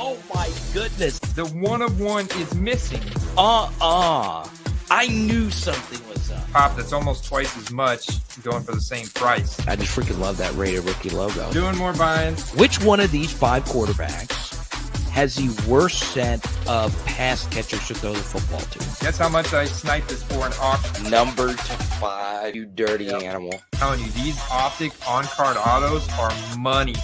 Oh my goodness. The one of one is missing. I knew something was up. Pop that's almost twice as much going for the same price. I just freaking love that rated rookie logo. Doing more buying. Which one of these 5 quarterbacks has the worst set of pass catchers to throw the football to? Guess how much I sniped this for an auction? Number to 5, you dirty animal. I'm telling you, these optic on-card autos are money.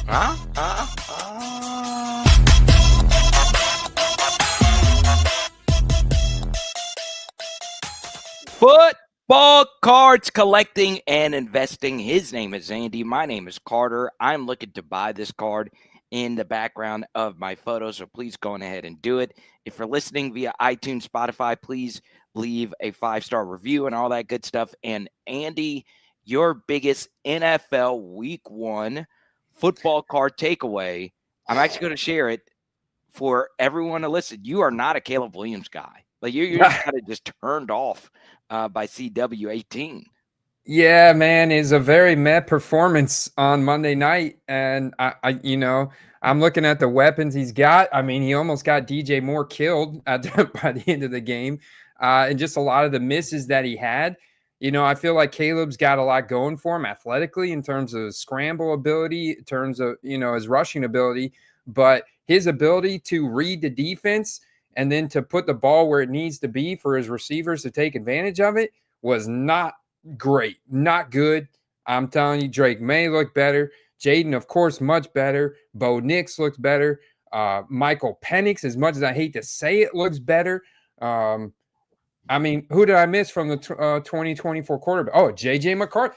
Football cards collecting and investing. His name is Andy. My name is Carter. I'm looking to buy this card in the background of my photo, so please go ahead and do it. If you're listening via iTunes, Spotify, please leave a 5-star review and all that good stuff. And Andy, your biggest NFL Week 1 football card takeaway, I'm actually going to share it for everyone to listen. You are not a Caleb Williams guy. Like you're kind of just turned off by CW18. Yeah, man, is a very meh performance on Monday night. And I'm looking at the weapons he's got. I mean, he almost got DJ Moore killed by the end of the game. And just a lot of the misses that he had. I feel like Caleb's got a lot going for him athletically in terms of scramble ability, in terms of, his rushing ability, but his ability to read the defense and then to put the ball where it needs to be for his receivers to take advantage of it was not great, not good. I'm telling you, Drake May looked better. Jayden, of course, much better. Bo Nix looks better. Michael Penix, as much as I hate to say it, looks better. Who did I miss from the 2024 quarterback? Oh, J.J. McCarthy.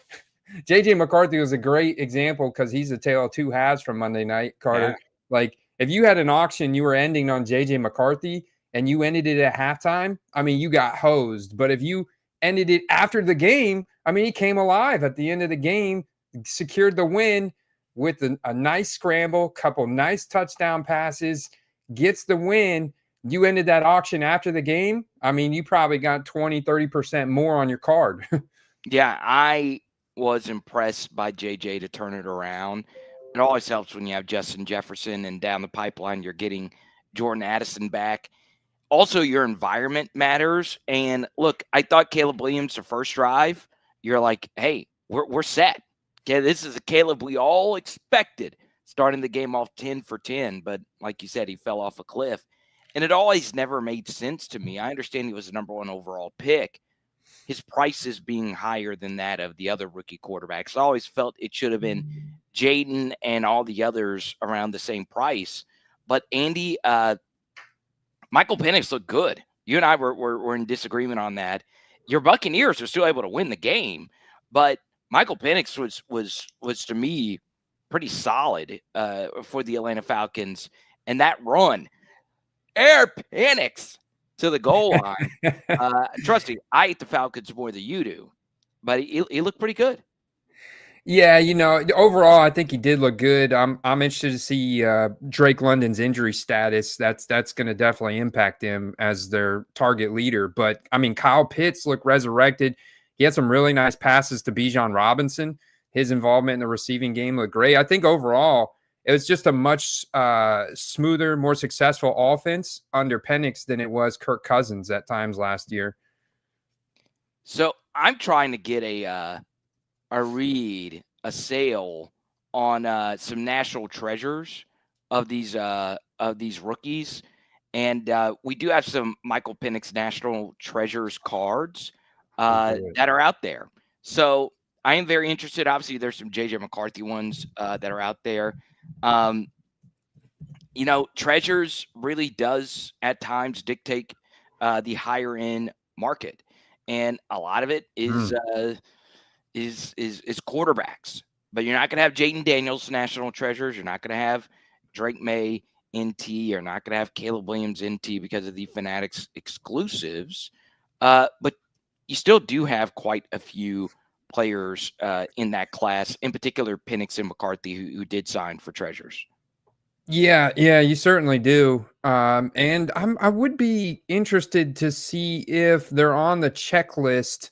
J.J. McCarthy was a great example because he's a tale of two halves from Monday night, Carter. Yeah. Like, if you had an auction, you were ending on J.J. McCarthy, and you ended it at halftime, you got hosed. But if you ended it after the game, he came alive at the end of the game, secured the win with a nice scramble, couple nice touchdown passes, gets the win. You ended that auction after the game. You probably got 20, 30% more on your card. Yeah, I was impressed by JJ to turn it around. It always helps when you have Justin Jefferson and down the pipeline, you're getting Jordan Addison back. Also, your environment matters. And look, I thought Caleb Williams, the first drive, you're like, hey, we're set. Okay, this is a Caleb we all expected, starting the game off 10 for 10. But like you said, he fell off a cliff. And it always never made sense to me. I understand he was the number 1 overall pick. His prices being higher than that of the other rookie quarterbacks. I always felt it should have been Jayden and all the others around the same price. But Andy, Michael Penix looked good. You and I were in disagreement on that. Your Buccaneers were still able to win the game, but Michael Penix was to me pretty solid for the Atlanta Falcons. And that run, Air Penix to the goal line. Trust me, I hate the Falcons more than you do, but he looked pretty good. Yeah, overall, I think he did look good. I'm interested to see Drake London's injury status. That's going to definitely impact him as their target leader. But Kyle Pitts looked resurrected. He had some really nice passes to Bijan Robinson. His involvement in the receiving game looked great. I think overall, it was just a much smoother, more successful offense under Penix than it was Kirk Cousins at times last year. So I'm trying to get a sale on some national treasures of these rookies, and we do have some Michael Penix national treasures cards that are out there. So I am very interested. Obviously, there's some JJ McCarthy ones that are out there. Treasures really does at times dictate the higher end market, and a lot of it is quarterbacks. But you're not going to have Jayden Daniels national treasures. You're not going to have Drake May NT. You're not going to have Caleb Williams NT because of the Fanatics exclusives. But you still do have quite a few players in that class, in particular Penix and McCarthy, who did sign for treasures. Yeah, you certainly do. And I would be interested to see if they're on the checklist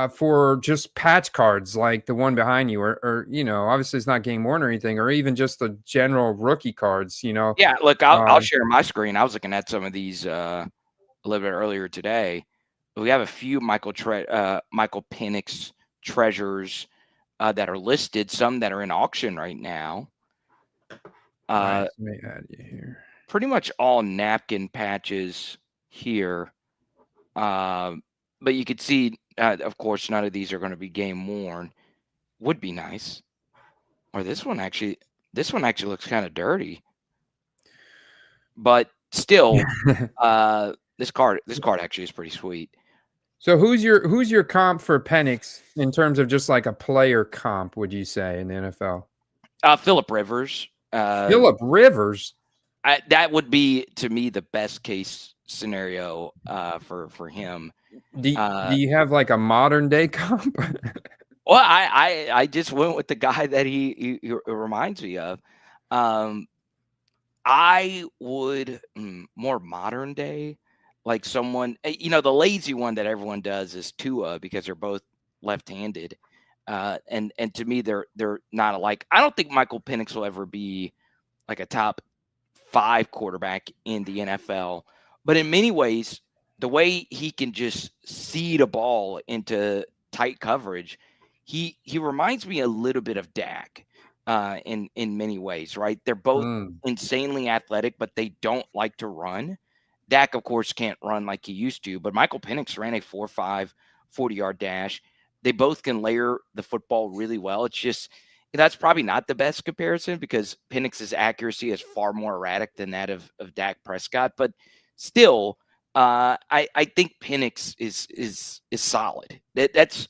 for just patch cards like the one behind you, or obviously it's not game worn or anything, or even just the general rookie cards. Yeah, look, I'll Um, share my screen. I was looking at some of these a little bit earlier today. We have a few Michael Penix treasures that are listed, some that are in auction right now. nice. Uh, Let me add you here. Pretty much all napkin patches here. But you could see, of course, none of these are going to be game worn. Would be nice. Or this one actually looks kind of dirty. But still, this card actually is pretty sweet. So who's your comp for Penix in terms of just like a player comp? Would you say in the NFL? Philip Rivers. Philip Rivers. That would be to me the best case scenario for him. Do Uh, you have like a modern day comp? well, I just went with the guy that he reminds me of. Um, I would more modern day, like someone the lazy one that everyone does is Tua because they're both left-handed, and to me they're not alike. I don't think Michael Penix will ever be like a top 5 quarterback in the NFL. But in many ways, the way he can just seed a ball into tight coverage, he reminds me a little bit of Dak in many ways, right? They're both Mm. insanely athletic, but they don't like to run. Dak, of course, can't run like he used to, but Michael Penix ran a 4.5 40-yard dash. They both can layer the football really well. It's just that's probably not the best comparison because Penix's accuracy is far more erratic than that of Dak Prescott, but still, I think Penix is solid. That's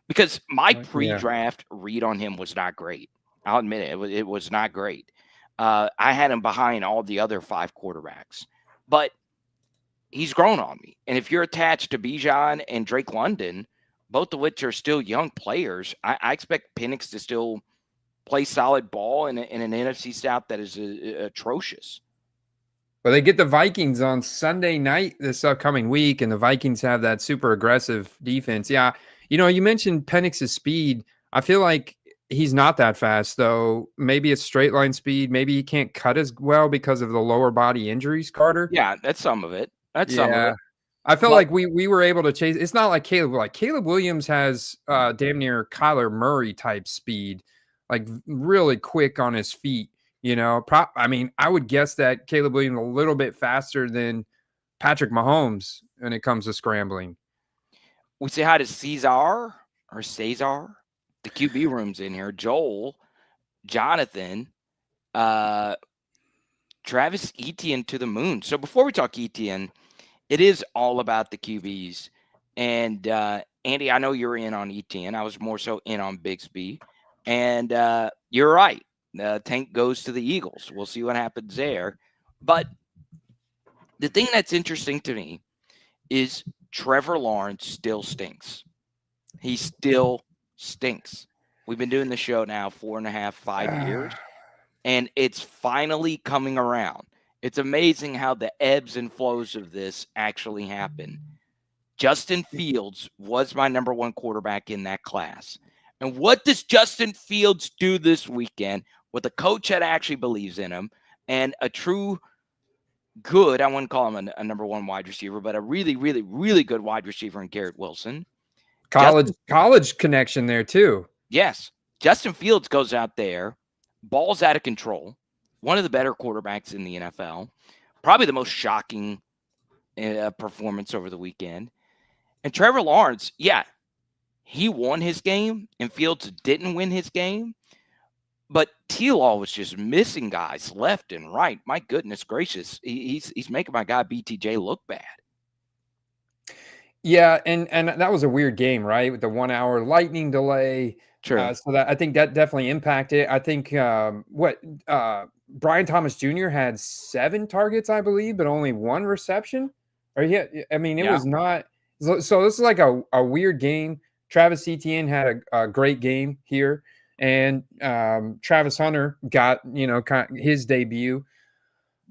because my Yeah. pre-draft read on him was not great. I'll admit it. It was not great. I had him behind all the other 5 quarterbacks, but he's grown on me. And if you're attached to Bijan and Drake London, both of which are still young players, I expect Penix to still play solid ball in an NFC South that is atrocious. Well, they get the Vikings on Sunday night this upcoming week, and the Vikings have that super aggressive defense. Yeah, you mentioned Penix's speed. I feel like he's not that fast, though. Maybe it's straight line speed. Maybe he can't cut as well because of the lower body injuries, Carter. Yeah, that's some of it. That's some of Yeah. it. I felt But like we were able to chase. It's not like Caleb. Like Caleb Williams has damn near Kyler Murray type speed, like really quick on his feet. I mean, I would guess that Caleb Williams a little bit faster than Patrick Mahomes when it comes to scrambling. we say hi to Cesar. The QB room's in here. Joel, Jonathan, uh, Travis Etienne to the moon. So before we talk Etienne, it is all about the QBs. And Andy, I know you're in on Etienne. I was more so in on Bigsby. And you're right. The tank goes to the Eagles. We'll see what happens there. But the thing that's interesting to me is Trevor Lawrence still stinks. He still stinks. We've been doing the show now 4.5, 5 years, and it's finally coming around. It's amazing how the ebbs and flows of this actually happen. Justin Fields was my number 1 quarterback in that class. And what does Justin Fields do this weekend with a coach that actually believes in him and a true good, I wouldn't call him a number 1 wide receiver, but a really, really, really good wide receiver in Garrett Wilson. college connection there too. Yes, Justin Fields goes out there, balls out of control, one of the better quarterbacks in the NFL, probably the most shocking performance over the weekend. And Trevor Lawrence, yeah, he won his game, and Fields didn't win his game. But T-Law was just missing guys left and right. My goodness gracious, he's making my guy BTJ look bad. Yeah, and that was a weird game, right? With the 1 hour lightning delay. True. So that I think that definitely impacted. I think Brian Thomas Jr. had 7 targets, I believe, but only 1 reception. Or yeah, I mean, it Yeah. was not. So this is like a weird game. Travis Etienne had a great game here, and Travis Hunter got kind of his debut.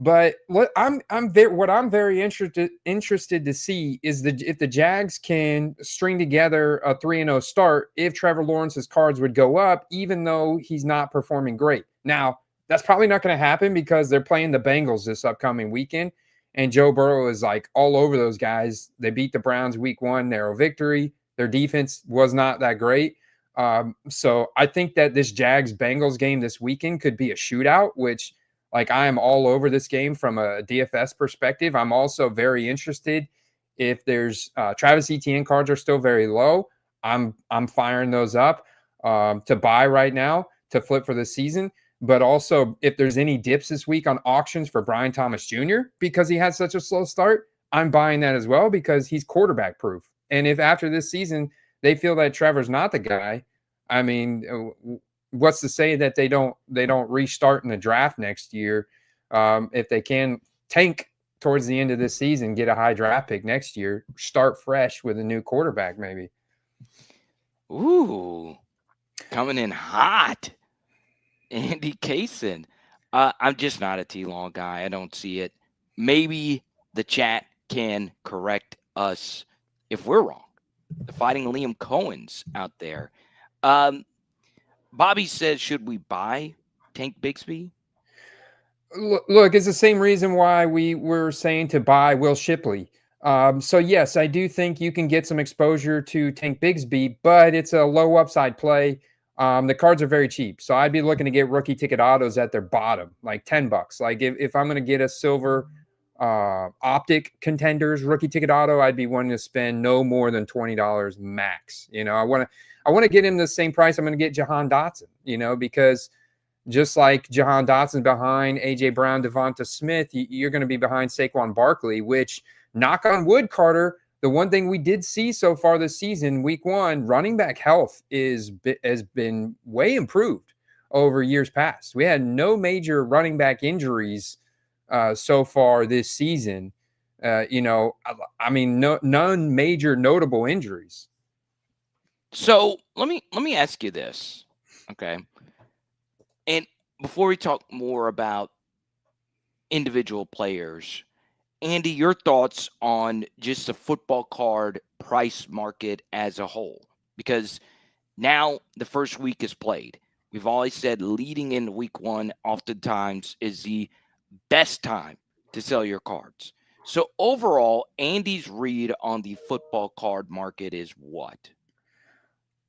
But what I'm very interested to see is if the Jags can string together a 3-0 start, if Trevor Lawrence's cards would go up, even though he's not performing great. Now, that's probably not going to happen because they're playing the Bengals this upcoming weekend, and Joe Burrow is like all over those guys. They beat the Browns week 1, narrow victory. Their defense was not that great. So I think that this Jags Bengals game this weekend could be a shootout, which, like, I am all over this game from a DFS perspective. I'm also very interested if there's Travis Etienne cards are still very low. I'm firing those up to buy right now to flip for the season. But also, if there's any dips this week on auctions for Brian Thomas Jr. because he had such a slow start, I'm buying that as well because he's quarterback proof. And if after this season they feel that Trevor's not the guy, I mean, what's to say that they don't restart in the draft next year if they can tank towards the end of this season, get a high draft pick next year, start fresh with a new quarterback maybe. Ooh, coming in hot. Andy Kaysen. I'm just not a T-Law guy. I don't see it. Maybe the chat can correct us if we're wrong. The Fighting Liam Cohen's out there. Bobby says, should we buy Tank Bigsby? Look, it's the same reason why we were saying to buy Will Shipley. So yes, I do think you can get some exposure to Tank Bigsby, but it's a low upside play. The cards are very cheap, so I'd be looking to get rookie ticket autos at their bottom, like $10. Like if I'm going to get a silver optic contenders rookie ticket auto, I'd be wanting to spend no more than $20 max. I want to get him the same price I'm going to get Jahan Dotson. Because just like Jahan Dotson behind A.J. Brown, Devonta Smith, you're going to be behind Saquon Barkley, which, knock on wood, Carter, the one thing we did see so far this season, week 1, running back health has been way improved over years past. We had no major running back injuries so far this season. None major notable injuries. So let me ask you this, okay? And before we talk more about individual players, Andy, your thoughts on just the football card price market as a whole? Because now the first week is played. We've always said leading into week 1 oftentimes is the best time to sell your cards. So overall, Andy's read on the football card market is what?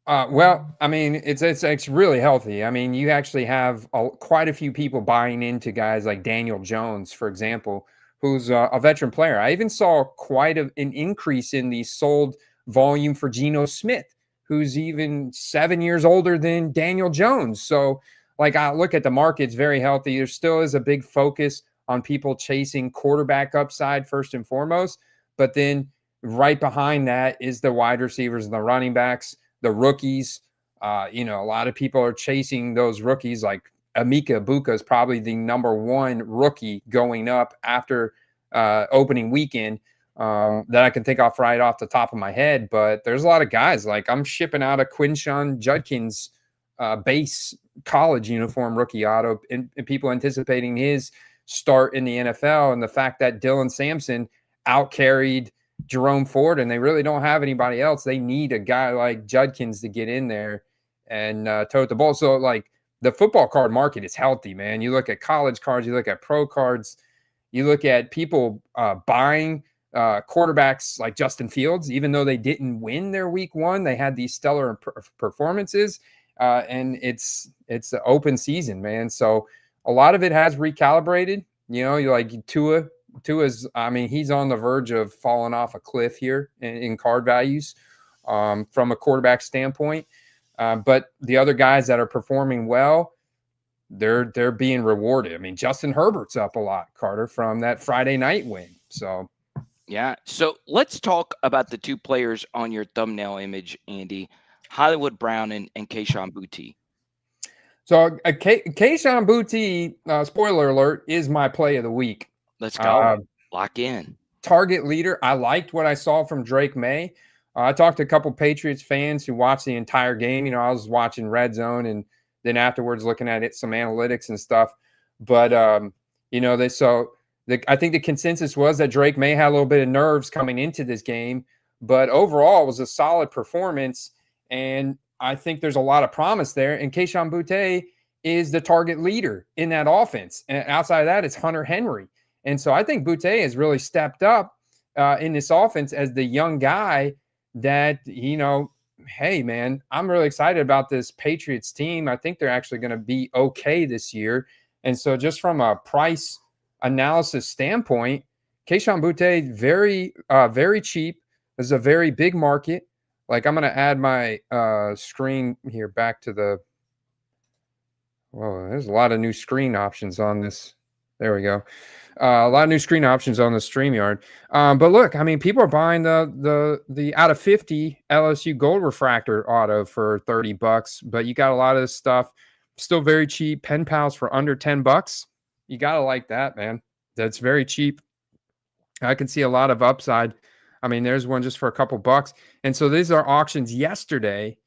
Well, I mean, it's really healthy. I mean, you actually have quite a few people buying into guys like Daniel Jones, for example, who's a veteran player. I even saw quite an increase in the sold volume for Geno Smith, who's even 7 years older than Daniel Jones. So, like, I look at the market, it's very healthy. There still is a big focus on people chasing quarterback upside first and foremost, but then right behind that is the wide receivers and the running backs, the rookies. A lot of people are chasing those rookies. Like Emeka Egbuka is probably the number 1 rookie going up after opening weekend that I can think off right off the top of my head. But there's a lot of guys. Like, I'm shipping out a Quinshawn Judkins base college uniform rookie auto, and people anticipating his start in the NFL, and the fact that Dylan Sampson out-carried Jerome Ford, and they really don't have anybody else. They need a guy like Judkins to get in there and tote the ball. So, like, the football card market is healthy, man. You look at college cards, you look at pro cards, you look at people buying quarterbacks like Justin Fields, even though they didn't win their week 1, they had these stellar performances, and it's an open season, man. So a lot of it has recalibrated. You're like Tua's, I mean, he's on the verge of falling off a cliff here in card values from a quarterback standpoint. But the other guys that are performing well, they're being rewarded. I mean, Justin Herbert's up a lot, Carter, from that Friday night win. So, yeah. So let's talk about the 2 players on your thumbnail image, Andy, Hollywood Brown and Kayshon Boutte. So Kayshon Boutte, spoiler alert, is my play of the week. Let's go. Lock in. Target leader. I liked what I saw from Drake May. I talked to a couple Patriots fans who watched the entire game. I was watching Red Zone and then afterwards looking at some analytics and stuff. But, I think the consensus was that Drake may have a little bit of nerves coming into this game, but overall it was a solid performance. And I think there's a lot of promise there. And Kayshon Boutte is the target leader in that offense. And outside of that, it's Hunter Henry. And so I think Boutte has really stepped up in this offense as the young guy that, hey, man, I'm really excited about this Patriots team. I think they're actually going to be okay this year. And so just from a price analysis standpoint, Kayshon Boutte, very cheap. This is a very big market. Like, I'm going to add my screen here back to the. Whoa, there's a lot of new screen options on this. There we go. A lot of new screen options on the StreamYard. But look, I mean, people are buying the out of 50 LSU gold refractor auto for $30, but you got a lot of this stuff still very cheap. Pen pals for under $10. You gotta like that, man. That's very cheap. I can see a lot of upside. I mean, there's one just for a couple bucks. And so these are auctions yesterday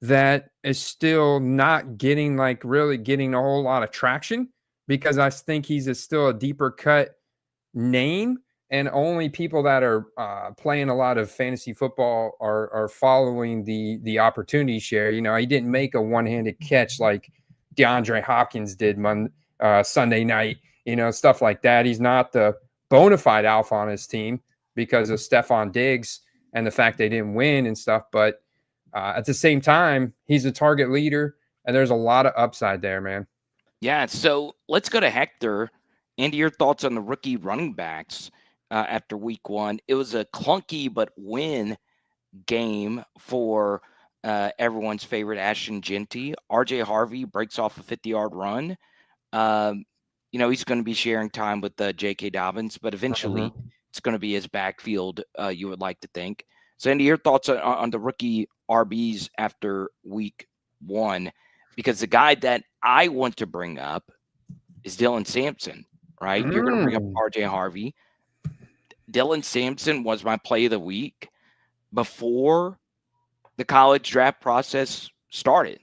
that is still not getting really getting a whole lot of traction because I think he's still a deeper cut name, and only people that are playing a lot of fantasy football are following the opportunity share. He didn't make a one-handed catch like DeAndre Hopkins did Sunday night, stuff like that. He's not the bona fide alpha on his team because of Stephon Diggs and the fact they didn't win and stuff. But at the same time, he's a target leader, and there's a lot of upside there, man. Yeah, so let's go to Hector. Andy, your thoughts on the rookie running backs after week one? It was a clunky but win game for everyone's favorite Ashton Genty. RJ Harvey breaks off a 50-yard run. He's going to be sharing time with J.K. Dobbins, but eventually it's going to be his backfield, you would like to think. So, Andy, your thoughts on the rookie RBs after week one? Because the guy that I want to bring up is Dylan Sampson, right? You're going to bring up RJ Harvey. Dylan Sampson was my play of the week before the college draft process started.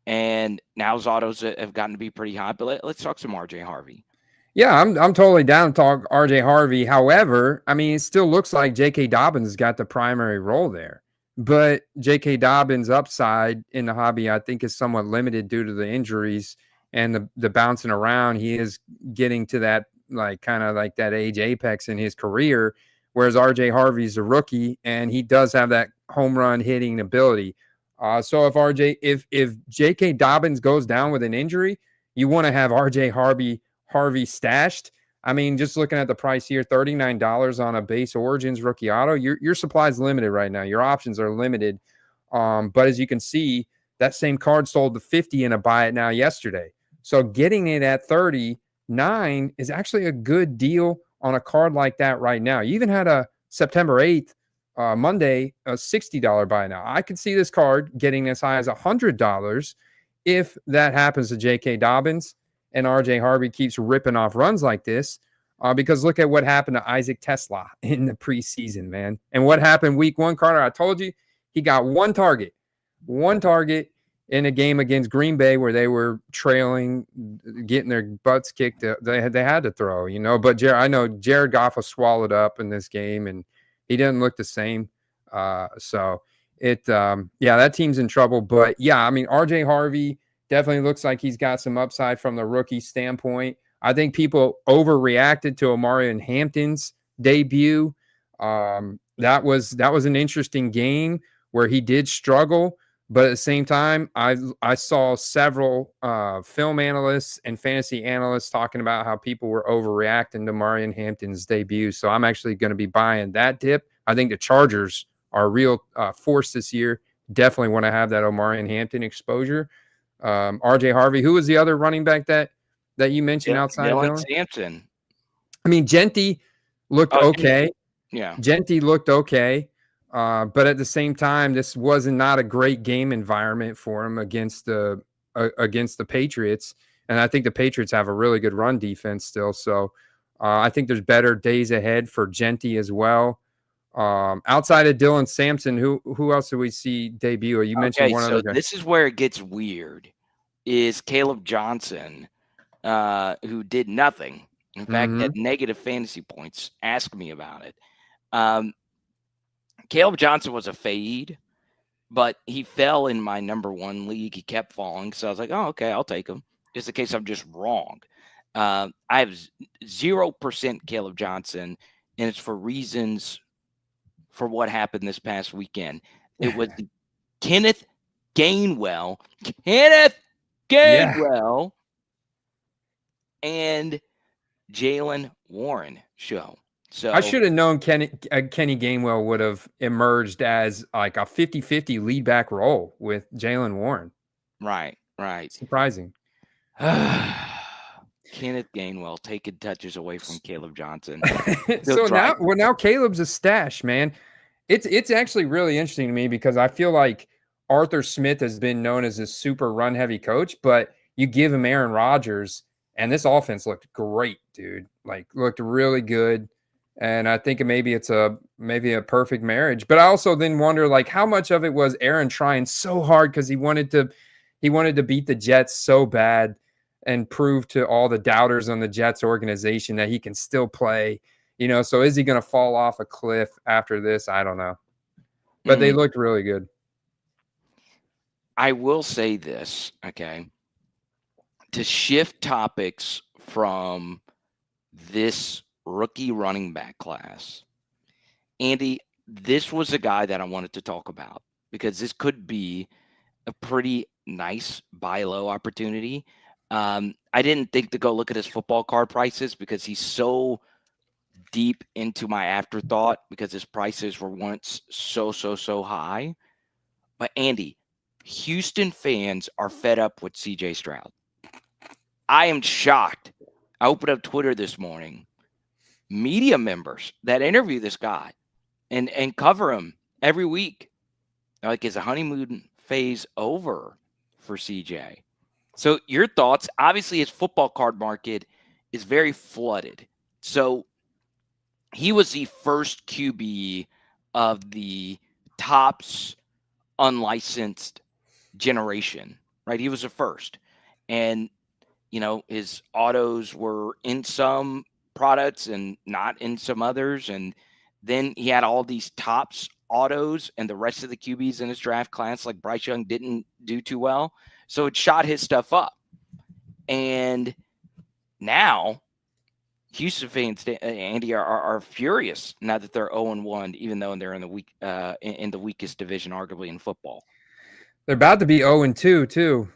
And now his autos have gotten to be pretty high. But let's talk some RJ Harvey. Yeah, I'm totally down to talk RJ Harvey. However, I mean, it still looks like J.K. Dobbins got the primary role there. But J.K. Dobbins' upside in the hobby, I think, is somewhat limited due to the injuries and the bouncing around. He is getting to that kind of like that age apex in his career, whereas RJ Harvey's a rookie and he does have that home run hitting ability. So if J.K. Dobbins goes down with an injury, you want to have RJ Harvey stashed. I mean, just looking at the price here, $39 on a base Origins rookie auto. Your supply is limited right now. Your options are limited. But as you can see, that same card sold to 50 in a buy it now yesterday. So getting it at 39 is actually a good deal on a card like that right now. You even had a September 8th, Monday, a $60 buy now. I could see this card getting as high as $100 if that happens to J.K. Dobbins and RJ Harvey keeps ripping off runs like this, because look at what happened to Isaac Tesla in the preseason, man. And what happened week one, Carter? I told you he got one target in a game against Green Bay where they were trailing, getting their butts kicked. They had to throw, But I know Jared Goff was swallowed up in this game, and he didn't look the same. So that team's in trouble. But yeah, I mean, RJ Harvey definitely looks like he's got some upside from the rookie standpoint. I think people overreacted to Omarion Hampton's debut. That was an interesting game where he did struggle, but at the same time, I saw several film analysts and fantasy analysts talking about how people were overreacting to Omarion Hampton's debut. So I'm actually going to be buying that dip. I think the Chargers are a real force this year. Definitely want to have that Omarion Hampton exposure. RJ Harvey, who was the other running back that you mentioned outside Dylan Dylan? Sampson. I mean, Genty looked okay. Yeah. Genty looked okay. But at the same time, this was not a great game environment for him against the Patriots. And I think the Patriots have a really good run defense still. So I think there's better days ahead for Genty as well. Outside of Dylan Sampson, who else do we see debut? You mentioned one other guy. This is where it gets weird. Is Caleb Johnson, who did nothing, In fact, Mm-hmm. had negative fantasy points. Ask me about it. Um, Caleb Johnson was a fade, but he fell in my number one league. He kept falling. So I was like, oh, okay, I'll take him. Just in case I'm just wrong. I have 0% Caleb Johnson, and it's for reasons for what happened this past weekend. It was the Kenneth Gainwell, Kenneth Yeah. Gainwell, and Jalen Warren show. I So, should have known Kenny Gainwell would have emerged as like a 50-50 lead back role with Jalen Warren. right, right. Surprising. Kenneth Gainwell taking touches away from Caleb Johnson. He'll So drive. now Caleb's a stash, man. It's actually really interesting to me because I feel like Arthur Smith has been known as a super run heavy coach, but you give him Aaron Rodgers and this offense looked great, dude. Like looked really good. And I think maybe it's maybe a perfect marriage. But I also then wonder like how much of it was Aaron trying so hard because he wanted to beat the Jets so bad and prove to all the doubters on the Jets organization that he can still play. So is he going to fall off a cliff after this? I don't know. But they Mm, looked really good. I will say this, okay, to shift topics from this rookie running back class. Andy, this was a guy that I wanted to talk about because this could be a pretty nice buy low opportunity. I didn't think to go look at his football card prices because he's so deep into my afterthought because his prices were once so high. But Andy, Houston fans are fed up with CJ Stroud. I am shocked. I opened up Twitter this morning. Media members that interview this guy and cover him every week. Like, is the honeymoon phase over for CJ? So, your thoughts? Obviously, his football card market is very flooded. So, he was the first QB of the tops unlicensed generation, right? He was the first. And, his autos were in some products and not in some others. And then he had all these tops autos, and the rest of the QBs in his draft class, like Bryce Young, didn't do too well. So it shot his stuff up. And now Houston fans, Andy, are furious now that they're 0-1, even though they're in in the weakest division, arguably in football. They're about to be 0-2 too.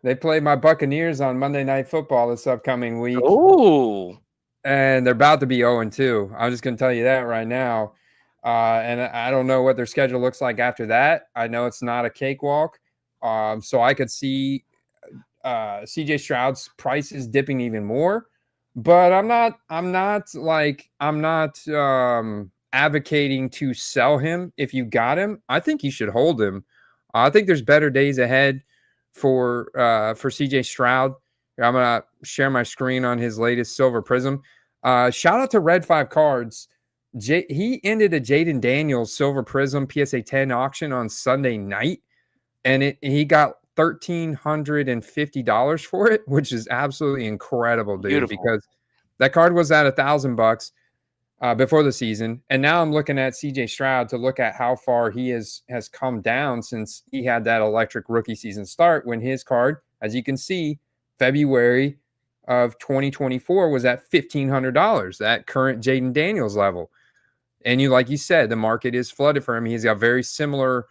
They play my Buccaneers on Monday Night Football this upcoming week. Oh, And they're about to be 0-2. I'm just going to tell you that right now. And I don't know what their schedule looks like after that. I know it's not a cakewalk. So I could see CJ Stroud's prices dipping even more. But I'm not advocating to sell him if you got him. I think you should hold him. I think there's better days ahead for CJ Stroud. I'm gonna share my screen on his latest Silver Prism. Shout out to Red 5 Cards. He ended a Jayden Daniels Silver Prism PSA 10 auction on Sunday night, and he got $1,350 for it, which is absolutely incredible, dude. beautiful. Because that card was at $1,000 before the season, and now I'm looking at CJ Stroud to look at how far he has come down since he had that electric rookie season start. When his card, as you can see, February of 2024 was at $1,500, that current Jayden Daniels level. And like you said, the market is flooded for him. He's got very similar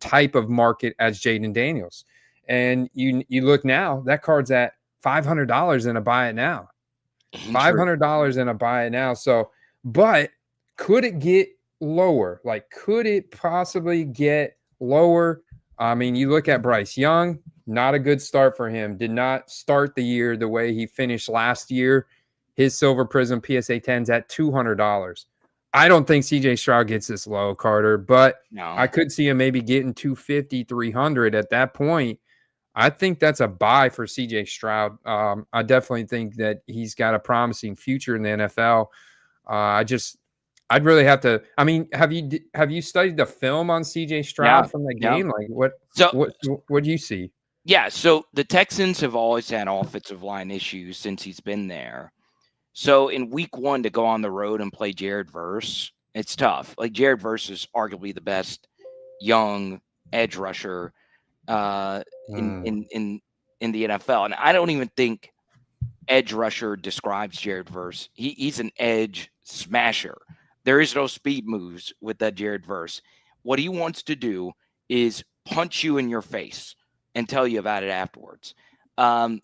type of market as Jayden Daniels. And you look now, that card's at $500 in a buy it now. $500 in a buy it now. So, but could it get lower? Like, could it possibly get lower? I mean, you look at Bryce Young, not a good start for him. Did not start the year the way he finished last year. His Silver Prism PSA 10's at $200. I don't think CJ Stroud gets this low, Carter, but No. I could see him maybe getting 250, 300 at that point. I think that's a buy for CJ Stroud. I definitely think that he's got a promising future in the NFL. I'd really have to. I mean, have you studied the film on CJ Stroud Yeah, from that yeah. game? Like, what So do you see? Yeah, so the Texans have always had offensive line issues since he's been there. So in week one to go on the road and play Jared Verse, it's tough. Like Jared Verse is arguably the best young edge rusher uh, in Mm, in in in the NFL, and I don't even think edge rusher describes Jared Verse. He's an edge smasher. There is no speed moves with that Jared Verse. What he wants to do is punch you in your face and tell you about it afterwards. Um,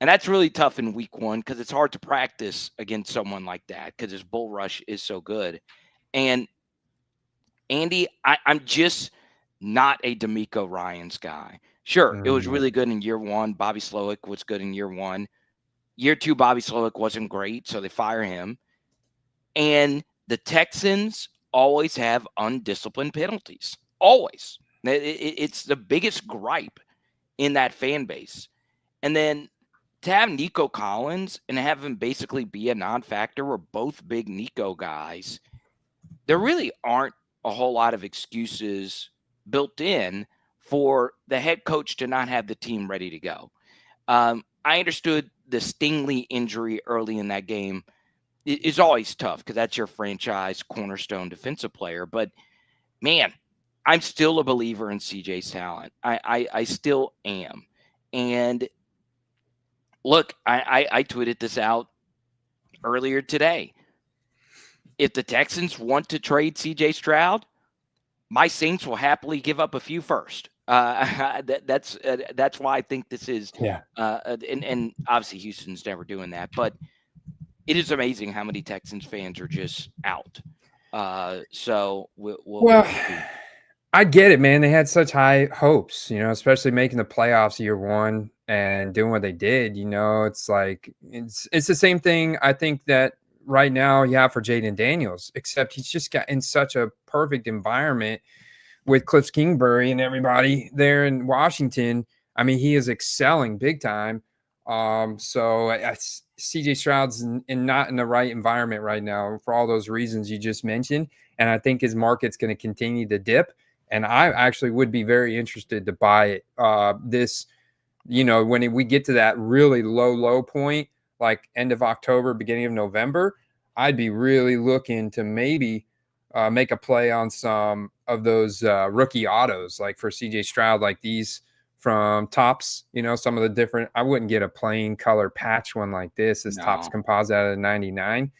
and that's really tough in week one because it's hard to practice against someone like that because his bull rush is so good. And Andy, I'm just not a D'Amico Ryans guy. Sure, it was mm. really good in year one. Bobby Slowick was good in year one. Year two, Bobby Slowick wasn't great, so they fire him. And the Texans always have undisciplined penalties. Always. It's the biggest gripe in that fan base. And then to have Nico Collins and have him basically be a non factor, we're both big Nico guys. There really aren't a whole lot of excuses built in for the head coach to not have the team ready to go. I understood the Stingley injury early in that game is always tough because that's your franchise cornerstone defensive player. But man, I'm still a believer in CJ's talent. I still am. And look, I tweeted this out earlier today. If the Texans want to trade CJ Stroud, my Saints will happily give up a few first. That's why I think this is, Yeah. and obviously Houston's never doing that, but it is amazing how many Texans fans are just out. So Well, we'll see. I get it, man. They had such high hopes, especially making the playoffs year one and doing what they did. It's like it's the same thing I think that right now you have for Jayden Daniels, except he's just got in such a perfect environment with Cliff Kingsbury and everybody there in Washington. I mean, he is excelling big time. So CJ Stroud's not in the right environment right now for all those reasons you just mentioned. And I think his market's going to continue to dip. And I actually would be very interested to buy it. When we get to that really low point, like end of October, beginning of November, I'd be really looking to maybe make a play on some of those rookie autos, like for CJ Stroud, like these from Tops. Some of the different. I wouldn't get a plain color patch one like this Tops No, composite out of 99.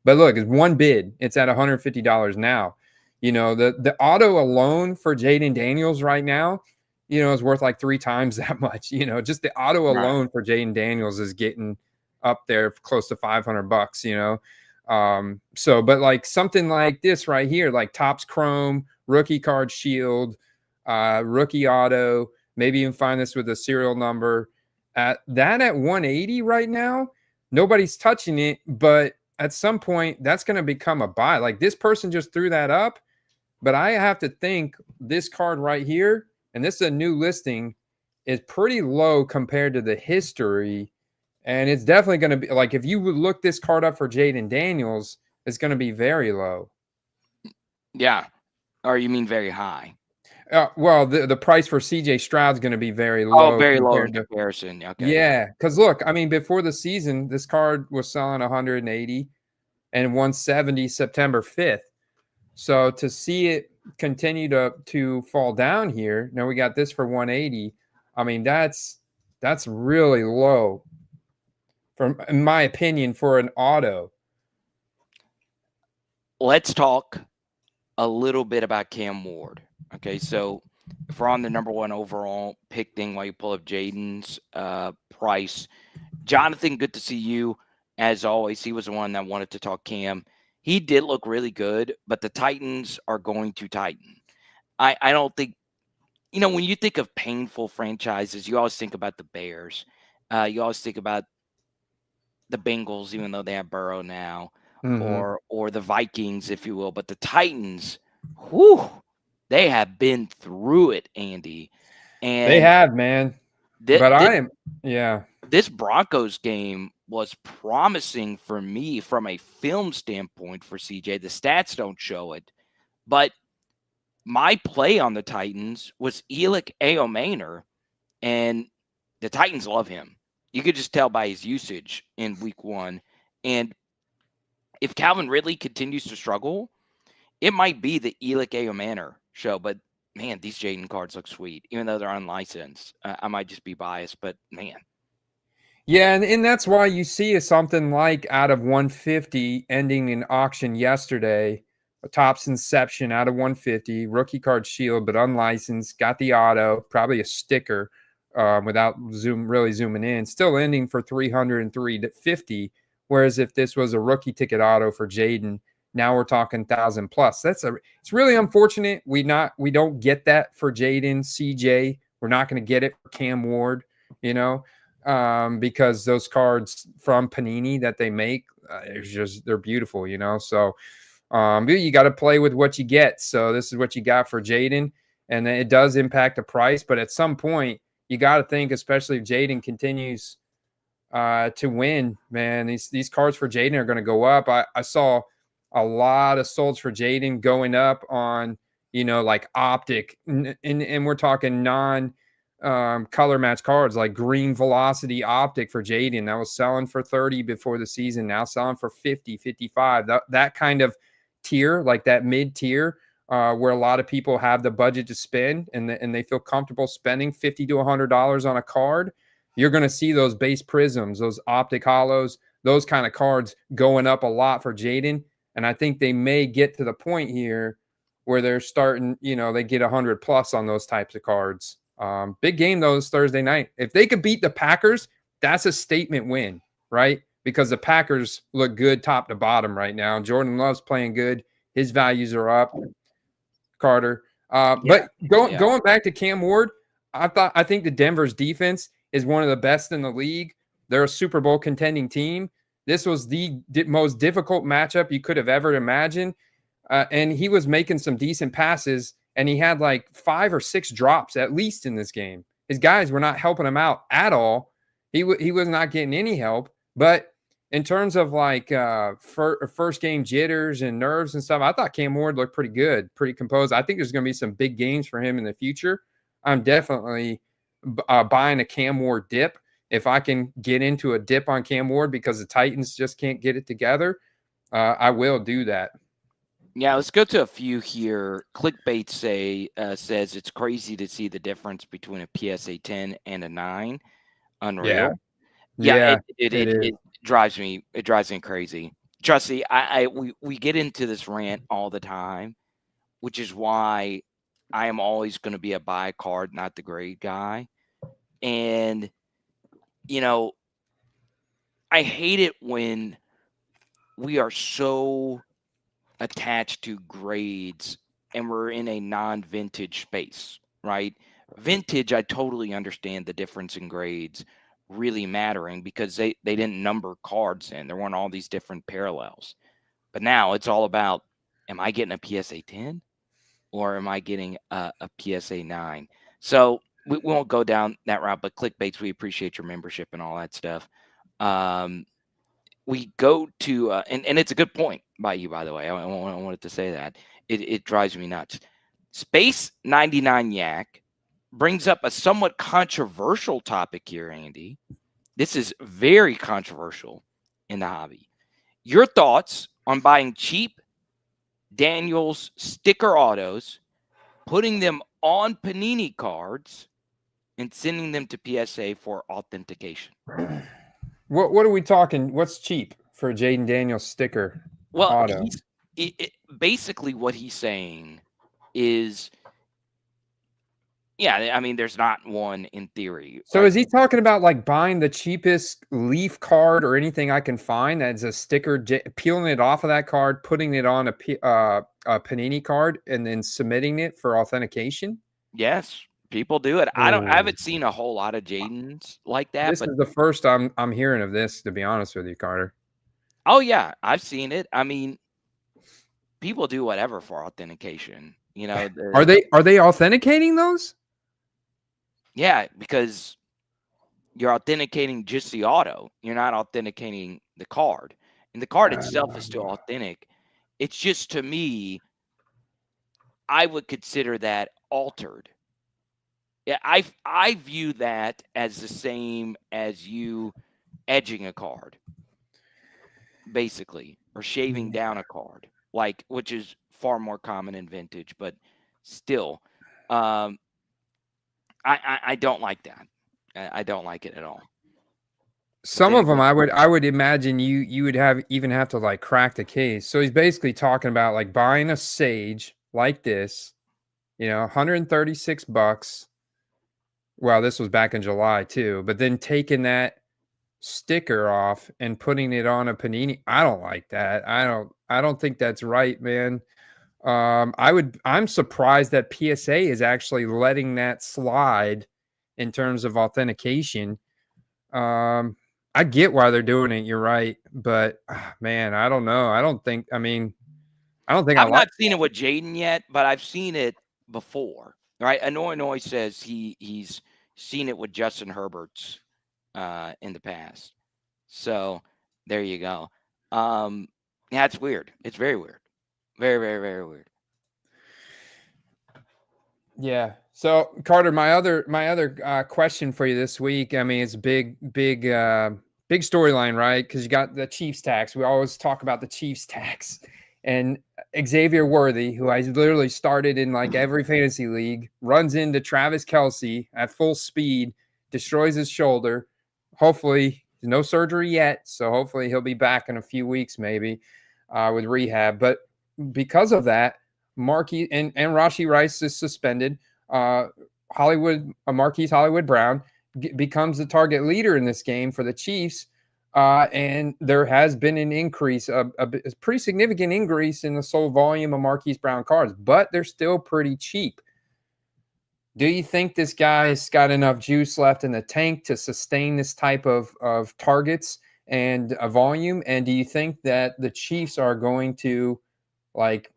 But look, it's one bid. It's at $150 now. The auto alone for Jayden Daniels right now, is worth like 3 times that much. Just the auto right. alone for Jayden Daniels is getting up there close to $500. But like something like this right here, like Topps Chrome, rookie card shield, rookie auto, maybe even find this with a serial number. At 180 right now, nobody's touching it, but at some point that's going to become a buy. Like this person just threw that up, but I have to think this card right here, and this is a new listing, is pretty low compared to the history. And it's definitely going to be like if you would look this card up for Jayden Daniels, it's going to be very low. Yeah. Or you mean very high? Well, the price for CJ Stroud's going to be very Oh, low very low in compared to comparison. Okay, yeah. yeah. Because look, I mean, before the season, this card was selling 180 and 170 September 5th. So to see it continue to fall down here, now we got this for 180. I mean, that's really low, in my opinion, for an auto. Let's talk a little bit about Cam Ward. Okay, so if we're on the number one overall pick thing while you pull up Jaden's price, Jonathan, good to see you. As always, he was the one that wanted to talk Cam. He did look really good, but the Titans are going to tighten. I don't think, when you think of painful franchises, you always think about the Bears. You always think about the Bengals, even though they have Burrow now, Mm-hmm. or the Vikings, if you will. But the Titans, whew, they have been through it, Andy. They And have, man. th- But th- I am, yeah. this Broncos game was promising for me from a film standpoint for CJ. The stats don't show it, but my play on the Titans was Elick Aomaner, and the Titans love him. You could just tell by his usage in week 1. And if Calvin Ridley continues to struggle, it might be the Elick Manor show, but man, these Jayden cards look sweet, even though they're unlicensed. I might just be biased, but man, Yeah, and that's why you see something like out of 150 ending in auction yesterday, a Topps Inception out of 150, rookie card shield, but unlicensed, got the auto, probably a sticker without really zooming in, still ending for 303 to 50. Whereas if this was a rookie ticket auto for Jayden, now we're talking 1,000 plus. It's really unfortunate we don't get that for Jayden, CJ. We're not going to get it for Cam Ward, you know, because those cards from Panini that they make, they're beautiful, you know. So you got to play with what you get. So this is what you got for Jayden, and it does impact the price. But at some point, you got to think, especially if Jayden continues to win, man, these cards for Jayden are going to go up. I saw a lot of solds for Jayden going up on, you know, like Optic, and we're talking non color match cards like Green Velocity Optic for Jayden. That was selling for 30 before the season, now selling for 50, 55. That kind of tier, like that mid tier, where a lot of people have the budget to spend and they feel comfortable spending $50 to $100 on a card. You're going to see those base prisms, those optic hollows, those kind of cards going up a lot for Jayden. And I think they may get to the point here where they're starting, you know, they get 100 plus on those types of cards. Big game, though, is Thursday night. If they could beat the Packers, that's a statement win, right? Because the Packers look good top to bottom right now. Jordan Love's playing good. His values are up. Carter. yeah, But yeah, going back to Cam Ward, I think the Denver's defense is one of the best in the league. They're a Super Bowl contending team. This was the most difficult matchup you could have ever imagined. And he was making some decent passes, and he had like 5 or 6 drops at least in this game. His guys were not helping him out at all. He was not getting any help. But in terms of like first game jitters and nerves and stuff, I thought Cam Ward looked pretty good, pretty composed. I think there's going to be some big games for him in the future. I'm definitely buying a Cam Ward dip. If I can get into a dip on Cam Ward because the Titans just can't get it together, I will do that. yeah. Let's go to a few here. Clickbait says it's crazy to see the difference between a PSA 10 and a 9. Yeah, Unreal. Yeah, yeah, it it is. drives me crazy. Trusty, we get into this rant all the time, which is why I am always going to be a buy card, not the grade guy. And you know, I hate it when we are so attached to grades and we're in a non-vintage space, right? Vintage, I totally understand the difference in grades really mattering because they didn't number cards in. There weren't all these different parallels. But now it's all about, am I getting a PSA 10 or am I getting a PSA 9? So we won't go down that route, but clickbaits, we appreciate your membership and all that stuff. We go to, and it's a good point by you, by the way. I wanted to say that. It drives me nuts. Space 99 Yak brings up a somewhat controversial topic here, Andy. This is very controversial in the hobby. Your thoughts on buying cheap Daniels sticker autos, putting them on Panini cards, and sending them to PSA for authentication? What are we talking? What's cheap for a Jayden Daniels sticker Well, auto? he's basically what he's saying is, yeah, I mean, there's not one in theory, So right? is he talking about like buying the cheapest leaf card or anything I can find that's a sticker, peeling it off of that card, putting it on a Panini card, and then submitting it for authentication? Yes, people do it. I Oh, haven't seen a whole lot of Jadens like that, this but is the first I'm hearing of this, to be honest with you, Carter. oh yeah, I've seen it. I mean, people do whatever for authentication. Are they authenticating those? Yeah, because you're authenticating just the auto. You're not authenticating the card. And the card itself is still authentic. It's just, to me, I would consider that altered. Yeah, I view that as the same as you edging a card, basically, or shaving Mm. down a card, like which is far more common in vintage, but still, um, I don't like that. I don't like it at all. But Some then of them again, I would imagine you would have to like crack the case. So he's basically talking about like buying a Sage like this, 136 bucks. Well, this was back in July too, but then taking that sticker off and putting it on a panini. I don't like that. I don't think that's right, man. I'm surprised that PSA is actually letting that slide in terms of authentication. Um, I get why they're doing it. You're right, but man, I don't know. I don't think I I've like. not seen it with Jayden yet, but I've seen it before. Right? Annoy says he's seen it with Justin Herbert's in the past. So there you go. Um, yeah, it's weird. It's very weird. Very, very, very weird. Yeah. So Carter, my other question for you this week. I mean, it's big storyline, right? Because you got the Chiefs tax. We always talk about the Chiefs tax, and Xavier Worthy, who I literally started in like every fantasy league, runs into Travis Kelsey at full speed, destroys his shoulder. Hopefully, no surgery yet, so hopefully he'll be back in a few weeks, maybe, with rehab. But because of that, Marquis and Rashi Rice is suspended. Uh, Marquise Hollywood Brown becomes the target leader in this game for the Chiefs. And there has been an increase, a pretty significant increase in the sold volume of Marquise Brown cards, but they're still pretty cheap. Do you think this guy's got enough juice left in the tank to sustain this type of targets and a volume? And do you think that the Chiefs are going to like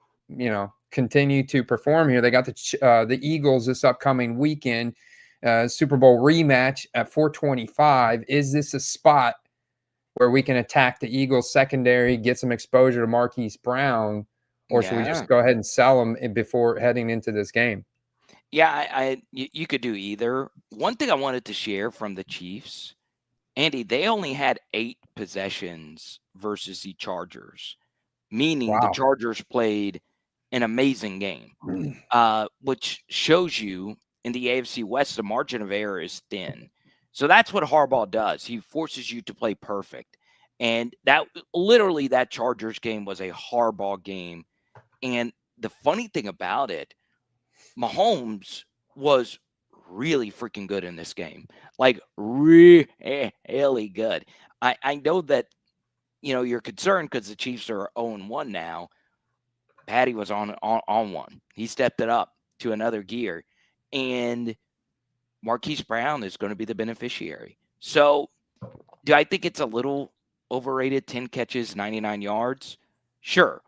continue to perform here? They got the Eagles this upcoming weekend, Super Bowl rematch at 425. Is this a spot where we can attack the Eagles secondary, get some exposure to Marquise Brown, or should we Yeah. just go ahead and sell them before heading into this game? Yeah, you could do either. One thing I wanted to share from the Chiefs, Andy, they only had 8 possessions versus the Chargers, meaning the Wow. Chargers played an amazing game, which shows you in the AFC West, the margin of error is thin. So that's what Harbaugh does. He forces you to play perfect. And that Chargers game was a Harbaugh game. And the funny thing about it, Mahomes was really freaking good in this game. Like really good. I know that you're concerned because the Chiefs are 0-1 now. Patty was on one. He stepped it up to another gear. And Marquise Brown is going to be the beneficiary. So do I think it's a little overrated? 10 catches, 99 yards? Sure.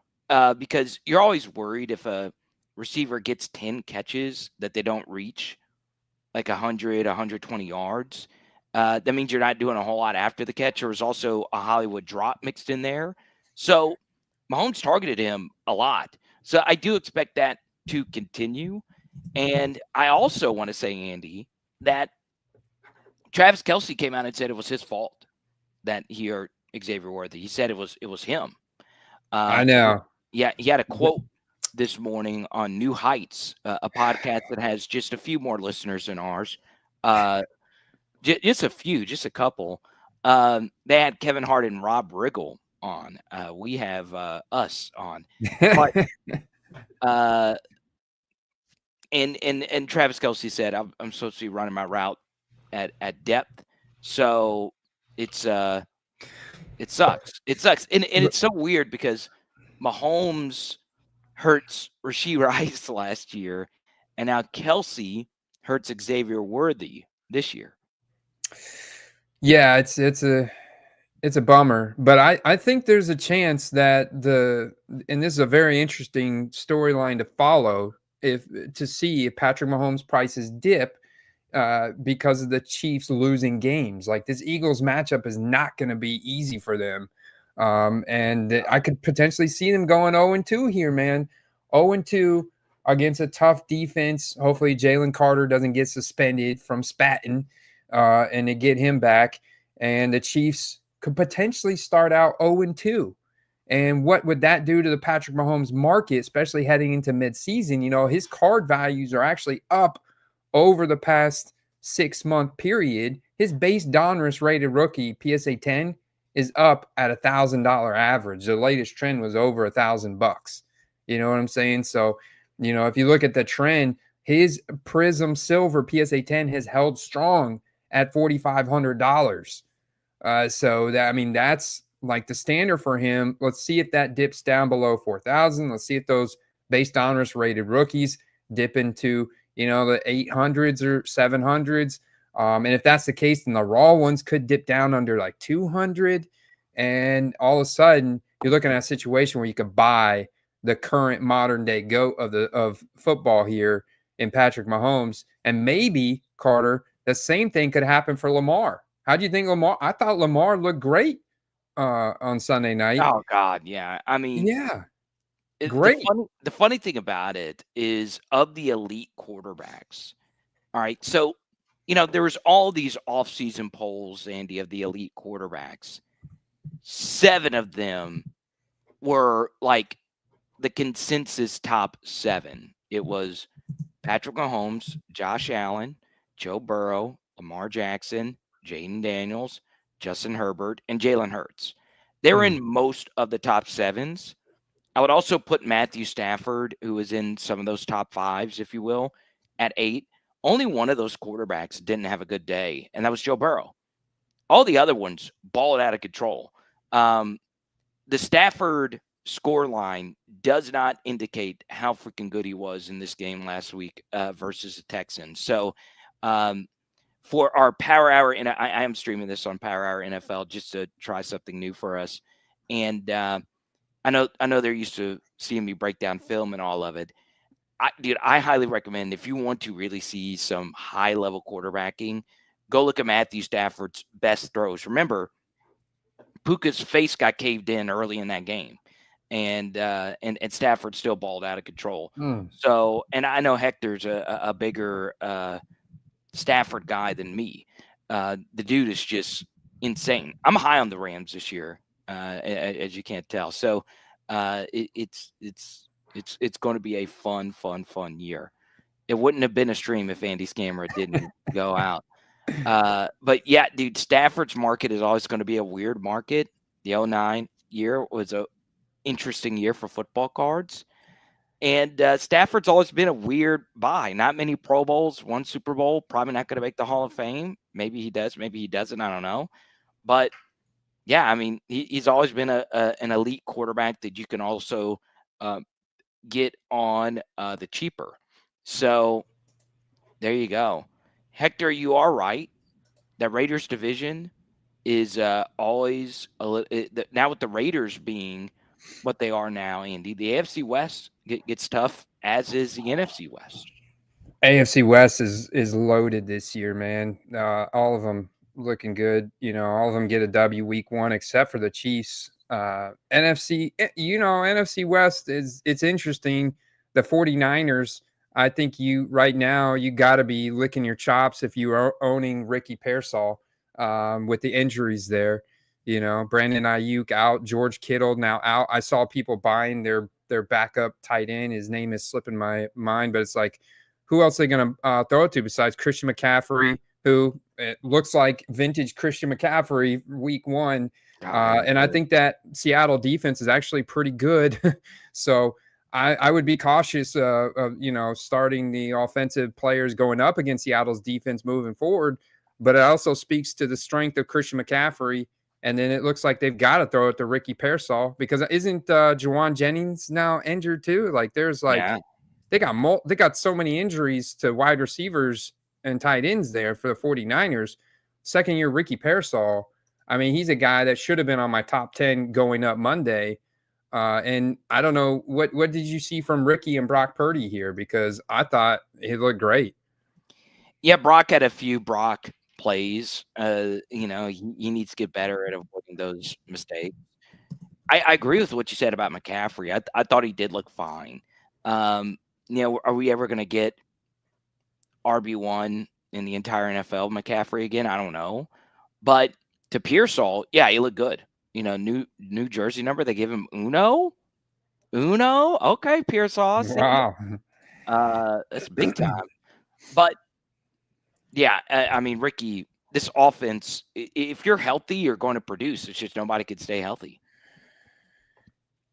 Because you're always worried if a receiver gets 10 catches that they don't reach like 100, 120 yards. That means you're not doing a whole lot after the catch. There was also a Hollywood drop mixed in there. So Mahomes targeted him a lot. So I do expect that to continue. And I also want to say, Andy, that Travis Kelsey came out and said it was his fault that he hurt Xavier Worthy. He said it was him. I Um, know. yeah, he had a quote this morning on New Heights, a podcast that has just a few more listeners than ours. Uh, just a few, just a couple. They had Kevin Hart and Rob Riggle on. We have us on, but uh, and Travis Kelsey said I'm supposed to be running my route at depth, so it's it sucks. It sucks, and it's so weird because Mahomes hurts Rasheed Rice last year, and now Kelsey hurts Xavier Worthy this year. Yeah, it's a bummer, but I think there's a chance that and this is a very interesting storyline to follow, if to see if Patrick Mahomes' prices dip because of the Chiefs losing games. Like this Eagles matchup is not going to be easy for them, and I could potentially see them going 0-2 here, man. 0-2. against a tough defense. Hopefully, Jalen Carter doesn't get suspended from spatting, and to get him back. And the Chiefs could potentially start out 0-2. And what would that do to the Patrick Mahomes market, especially heading into midseason? You know, his card values are actually up over the past 6 month period. His base Donruss rated rookie PSA 10 is up at $1,000 average. The latest trend was over $1,000. You know what I'm saying? So, you know, if you look at the trend, his Prism Silver PSA 10 has held strong at $4,500. So that, I mean, that's like the standard for him. Let's see if that dips down below 4,000. Let's see if those base Donruss rated rookies dip into, you know, the 800s or 700s. And if that's the case, then the raw ones could dip down under like 200. And all of a sudden, you're looking at a situation where you could buy the current modern day GOAT of football here in Patrick Mahomes. And maybe, Carter, the same thing could happen for Lamar. How do you think Lamar? I thought Lamar looked great on Sunday night. Oh God, yeah. I mean, Yeah, the great. funny thing about it is of the elite quarterbacks. All right, so there was all these offseason polls, Andy, of the elite quarterbacks. 7 of them were like the consensus top 7. It was Patrick Mahomes, Josh Allen, Joe Burrow, Lamar Jackson, Jayden Daniels, Justin Herbert, and Jalen Hurts. They were Mm. in most of the top 7s. I would also put Matthew Stafford, who is in some of those top 5s, if you will, at 8. Only one of those quarterbacks didn't have a good day, and that was Joe Burrow. All the other ones balled out of control. Um, the Stafford score line does not indicate how freaking good he was in this game last week versus the Texans. So, for our Power Hour, and I am streaming this on Power Hour NFL just to try something new for us. And I know they're used to seeing me break down film and all of it. Dude, I highly recommend if you want to really see some high level quarterbacking, go look at Matthew Stafford's best throws. Remember, Puka's face got caved in early in that game, and Stafford still balled out of control. Mm. So, and I know Hector's a bigger Stafford guy than me. The dude is just insane. I'm high on the Rams this year, as you can't tell. So, it's going to be a fun year. It wouldn't have been a stream if Andy's camera didn't go out. But yeah, dude, Stafford's market is always going to be a weird market. The '09 year was a interesting year for football cards. And Stafford's always been a weird buy. Not many Pro Bowls, one Super Bowl, probably not going to make the Hall of Fame. Maybe he does, maybe he doesn't. I don't know. But yeah, I mean, he's always been an elite quarterback that you can also uh, get on the cheaper. So there you go. Hector, you are right. The Raiders division is always a little now with the Raiders being what they are now, Andy. The AFC West gets tough, as is the NFC West. AFC West is loaded this year, man. All of them looking good. You know, all of them get a W week 1 except for the Chiefs. NFC, NFC West it's interesting. The 49ers, I think you right now you got to be licking your chops if you are owning Ricky Pearsall with the injuries there. You know, Brandon Ayuk out, George Kittle now out. I saw people buying their backup tight end. His name is slipping my mind, but it's like, who else are they going to throw it to besides Christian McCaffrey, who it looks like vintage Christian McCaffrey week 1. And I think that Seattle defense is actually pretty good. So I would be cautious of, starting the offensive players going up against Seattle's defense moving forward. But it also speaks to the strength of Christian McCaffrey. And then it looks like they've got to throw it to Ricky Pearsall, because isn't Jawan Jennings now injured too? Like there's like, Yeah. they got so many injuries to wide receivers and tight ends there for the 49ers. Second year Ricky Pearsall, I mean, he's a guy that should have been on my top 10 going up Monday. And I don't know, what did you see from Ricky and Brock Purdy here? Because I thought he looked great. Yeah, Brock had a few Brock plays. He needs to get better at avoiding those mistakes. I agree with what you said about McCaffrey. I thought he did look fine. are we ever going to get RB1 in the entire NFL, McCaffrey again? I don't know. But to Pearsall, yeah, he looked good. New jersey number. They give him Uno. Uno. Okay, Pearsall. I see it. Wow. That's big time. But yeah, I mean, Ricky, this offense, if you're healthy, you're going to produce. It's just nobody could stay healthy.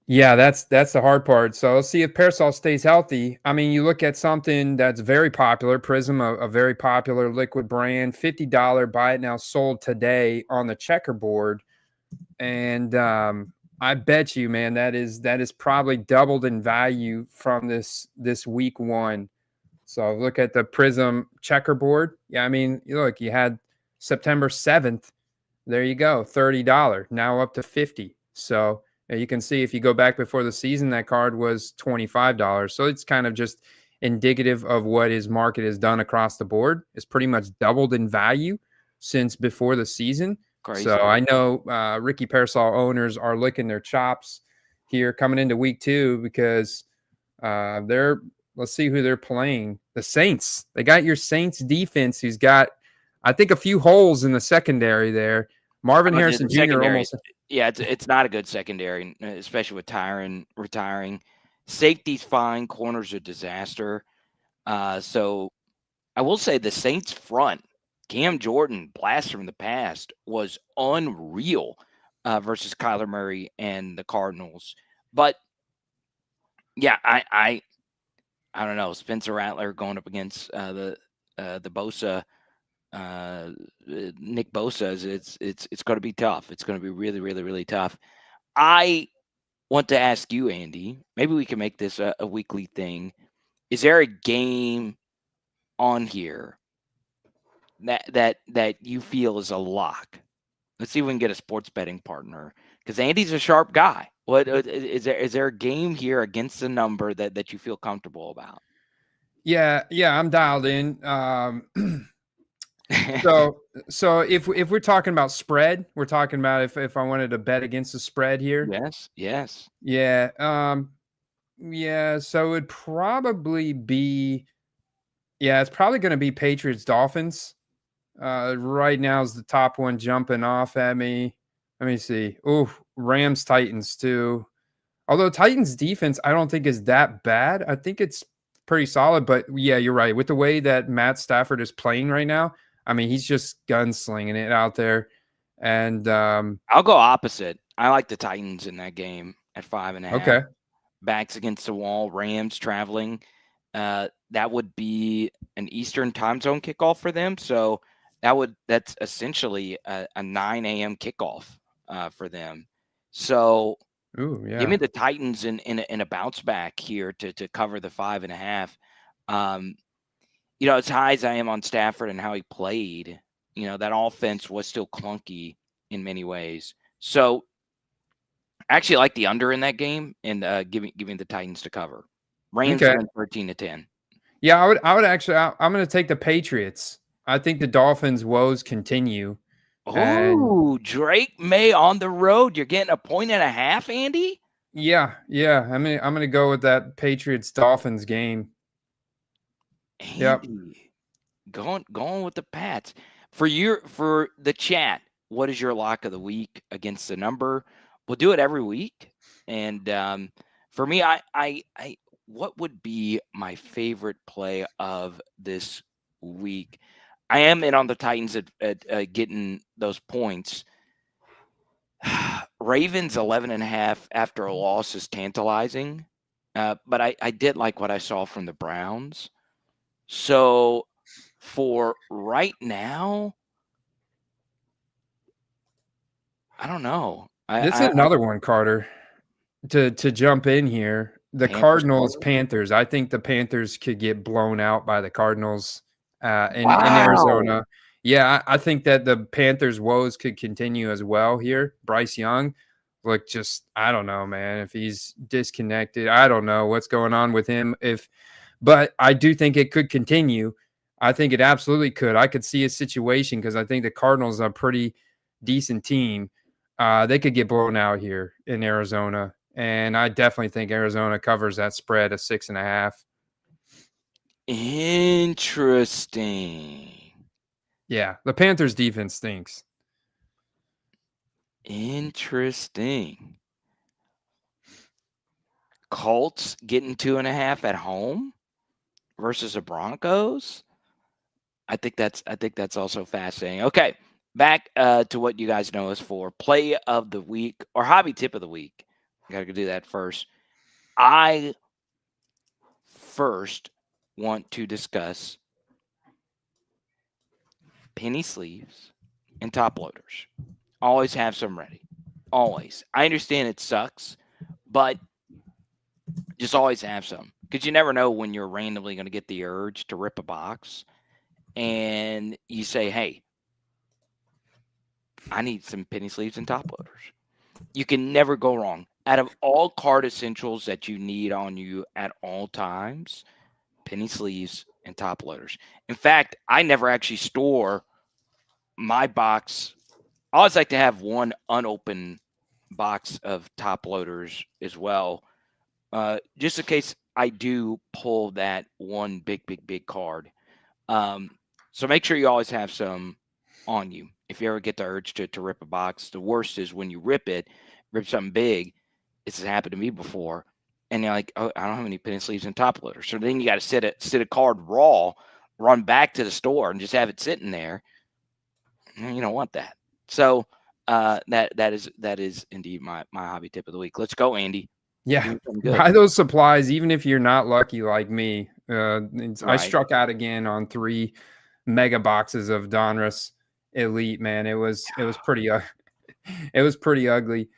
Yeah, that's the hard part. So let's see if Parasol stays healthy. I mean, you look at something that's very popular, Prism, a very popular liquid brand, $50 buy it now, sold today on the checkerboard. And I bet you, man, that is probably doubled in value from this week one. So look at the Prism checkerboard. Yeah, I mean, look, you had September 7th. There you go, $30. Now up to 50. So you can see if you go back before the season, that card was $25. So it's kind of just indicative of what his market has done across the board. It's pretty much doubled in value since before the season. So Crazy. I know Ricky Parasol owners are licking their chops here coming into week two because they're let's see who they're playing. The Saints. They got your Saints defense who's got I think a few holes in the secondary there. Marvin The Harrison Jr. secondary, almost yeah, it's not a good secondary, especially with Tyron retiring. Safety's fine, corners a disaster. So I will say the Saints front, Cam Jordan, blast from the past, was unreal versus Kyler Murray and the Cardinals. But yeah, I don't know. Spencer Rattler going up against the Bosa, Nick Bosa. It's going to be tough. It's going to be really, really, really tough. I want to ask you, Andy. Maybe we can make this a weekly thing. Is there a game on here that you feel is a lock? Let's see if we can get a sports betting partner because Andy's a sharp guy. What is there a game here against the number that you feel comfortable about? yeah, I'm dialed in. So if we're talking about spread, we're talking about if I wanted to bet against the spread here. Yes, yes. Yeah. Yeah, so it'd probably be yeah, it's probably gonna be Patriots Dolphins. Right now is the top one jumping off at me. Let me see. Oh, Rams Titans too. Although Titans defense, I don't think is that bad. I think it's pretty solid. But yeah, you're right. With the way that Matt Stafford is playing right now, I mean, he's just gunslinging it out there. And I'll go opposite. I like the Titans in that game at 5.5. okay, Backs against the wall. Rams traveling. That would be an Eastern time zone kickoff for them. So that's essentially a 9 a.m. kickoff for them. So ooh give me yeah, the Titans in a bounce back here to cover the 5.5. Um, as high as I am on Stafford and how he played, that offense was still clunky in many ways. So I actually like the under in that game and giving the Titans to cover. Rams okay, win 13-10. yeah. I would actually. I'm going to take the Patriots. I think the Dolphins' woes continue, and Oh, Drake May on the road. You're getting a point and a half, Andy? yeah. I'm gonna go with that Patriots Dolphins game. Yep. Andy, going with the Pats. For the chat, what is your lock of the week against the number? We'll do it every week. And for me, I what would be my favorite play of this week? I am in on the Titans at getting those points. Ravens 11.5 after a loss is tantalizing, but I did like what I saw from the Browns. So for right now, I don't know. This I, is I another one, Carter. To jump in here, the Panthers Cardinals road. Panthers. I think the Panthers could get blown out by the Cardinals in Wow. Arizona. Yeah, I think that the Panthers' woes could continue as well here. Bryce Young, look, just I don't know, man. If he's disconnected, I don't know what's going on with him. But I do think it could continue. I think it absolutely could. I could see a situation because I think the Cardinals are a pretty decent team. They could get blown out here in Arizona, and I definitely think Arizona covers that spread of 6.5. Interesting. Yeah, the Panthers defense stinks. Interesting. Colts getting 2.5 at home versus the Broncos. I think that's also fascinating. Okay, back to what you guys know us for: play of the week or hobby tip of the week. Got to do that first. I first want to discuss penny sleeves and top loaders. Always have some ready. Always. I understand it sucks, but just always have some because you never know when you're randomly going to get the urge to rip a box and you say, hey, I need some penny sleeves and top loaders. You can never go wrong. Out of all card essentials that you need on you at all times, penny sleeves and top loaders. In fact, I never actually store my box. I always like to have one unopened box of top loaders as well, just in case I do pull that one big card. Um, so make sure you always have some on you. If you ever get the urge to rip a box, the worst is when you rip something big. This has happened to me before, and you're like, oh, I don't have any penny sleeves and top loaders. So then you got to sit a card raw, run back to the store, and just have it sitting there. You don't want that. So that is indeed my hobby tip of the week. Let's go, Andy. Yeah, Give me something good. buy those supplies, even if you're not lucky like me. I Right. struck out again on 3 mega boxes of Donruss Elite. Man, it was pretty it was pretty ugly.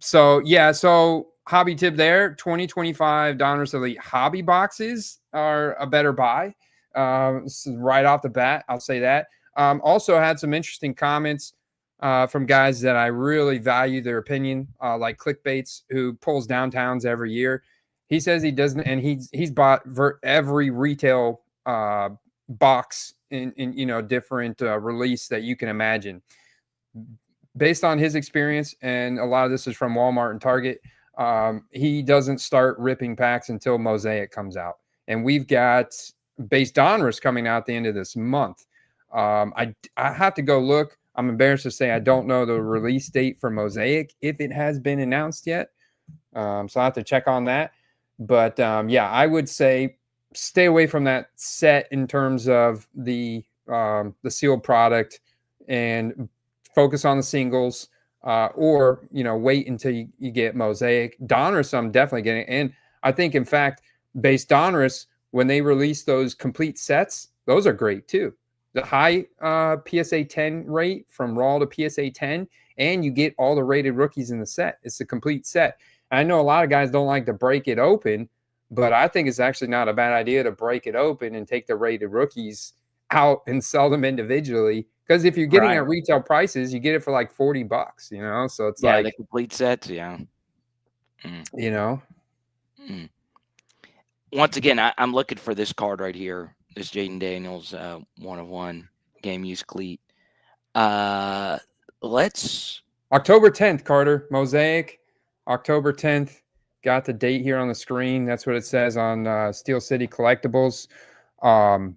So yeah, so hobby tip there: 2025 Donruss Elite hobby boxes are a better buy. Right off the bat, I'll say that. Also had some interesting comments from guys that I really value their opinion, like Clickbaits, who pulls downtowns every year. He says he doesn't, and he's bought every retail box in different release that you can imagine. Based on his experience, and a lot of this is from Walmart and Target, he doesn't start ripping packs until Mosaic comes out, and we've got base Donruss coming out the end of this month. I have to go look. I'm embarrassed to say I don't know the release date for Mosaic if it has been announced yet. So I have to check on that. But yeah, I would say stay away from that set in terms of the sealed product and focus on the singles. Or wait until you get Mosaic. Donruss, I'm definitely getting, and I think in fact, base Donruss, when they release those complete sets, those are great too. The high PSA 10 rate from raw to PSA 10, and you get all the rated rookies in the set. It's a complete set. I know a lot of guys don't like to break it open, but I think it's actually not a bad idea to break it open and take the rated rookies out and sell them individually. Because if you're getting Right. at retail prices, you get it for like $40, So it's Yeah, the like, complete sets. Yeah. Mm, you know, mm. Once again, I'm looking for this card right here. This Jayden Daniels 1 of 1 game use cleat. Uh, let's. October 10th, Carter, Mosaic, October 10th. Got the date here on the screen. That's what it says on Steel City Collectibles. Um,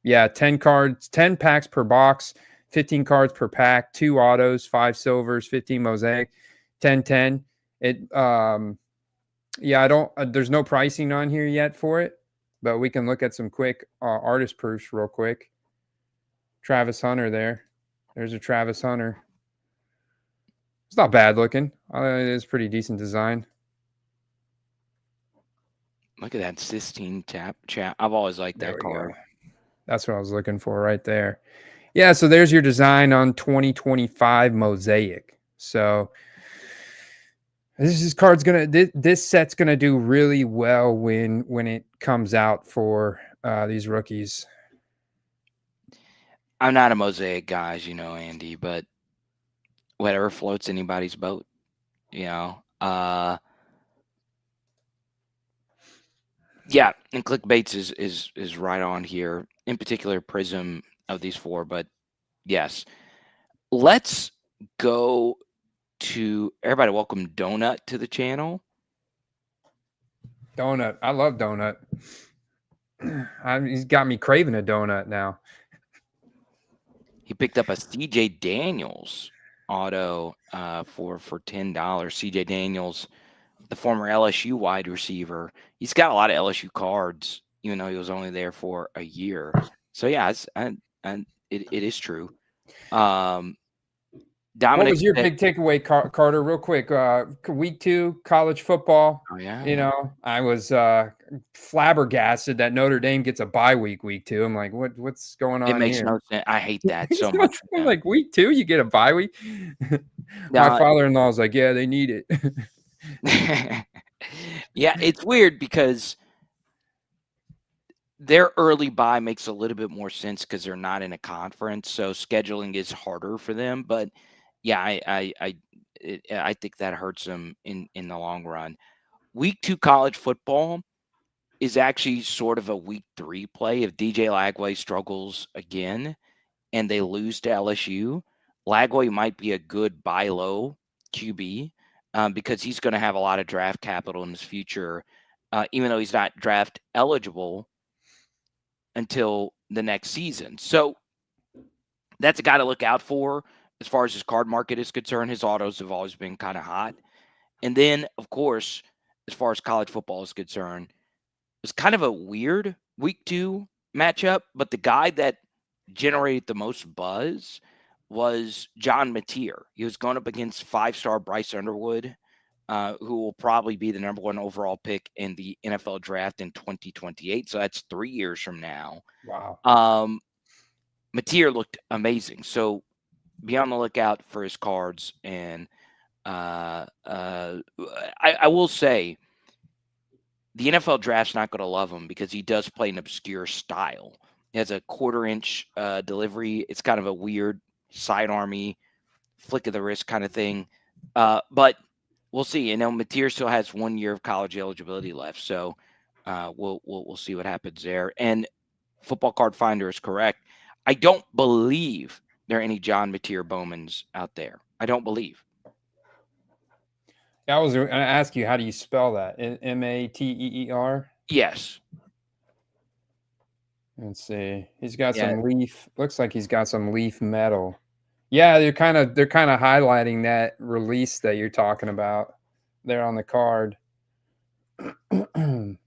Yeah, 10 cards, 10 packs per box, 15 cards per pack, 2 autos, 5 silvers, 15 mosaic, 10. It yeah, I don't there's no pricing on here yet for it, but we can look at some quick artist proofs real quick. Travis Hunter there. There's a Travis Hunter. It's not bad looking. It is pretty decent design. Look at that Sistine tap chat. I've always liked There that we go. card. That's what I was looking for right there. Yeah, so there's your design on 2025 Mosaic. So this set's gonna do really well when it comes out for these rookies. I'm not a mosaic guy, as you know, Andy, but whatever floats anybody's boat, you know. Yeah, and clickbaits is right on here. In particular, Prism of these four, but yes. Let's go to everybody. Welcome Donut to the channel. Donut, I love Donut. He's got me craving a donut now. He picked up a CJ Daniels auto for $10. CJ Daniels, the former LSU wide receiver. He's got a lot of LSU cards, even though he was only there for a year. So yeah, it is true. Um, What Dominic was your said, big takeaway, Carter? Real quick, week 2 college football. "Oh yeah, You yeah. know, I was flabbergasted that Notre Dame gets a bye week 2. I'm like, what's going It on makes here? no sense. I hate that so much for I'm them." like, week 2, you get a bye week. My Now, father-in-law was like, yeah, they need it. yeah, it's weird because their early buy makes a little bit more sense because they're not in a conference, so scheduling is harder for them. But yeah, I think that hurts them in the long run. Week 2 college football is actually sort of a week 3 play. If DJ Lagway struggles again and they lose to LSU, Lagway might be a good buy low QB because he's going to have a lot of draft capital in his future, even though he's not draft eligible until the next season. So that's a guy to look out for as far as his card market is concerned. His autos have always been kind of hot. And then, of course, as far as college football is concerned, it was kind of a weird week 2 matchup, but the guy that generated the most buzz was John Mateer. He was going up against 5-star Bryce Underwood, who will probably be the number 1 overall pick in the NFL draft in 2028. So that's 3 years from now. Wow. Mateer looked amazing. So be on the lookout for his cards. And I will say the NFL draft's not going to love him because he does play an obscure style. He has a 1/4 inch delivery. It's kind of a weird sidearmy flick of the wrist kind of thing. But we'll see. You know, Mateer still has 1 year of college eligibility left, so we'll see what happens there. And Football Card Finder is correct. I don't believe there are any John Mateer Bowmans out there. I don't believe. I was going to ask you, how do you spell that? Mateer? Yes. Let's see. He's got Yeah. some leaf. Looks like he's got some leaf metal. Yeah, they're kind of highlighting that release that you're talking about there on the card. And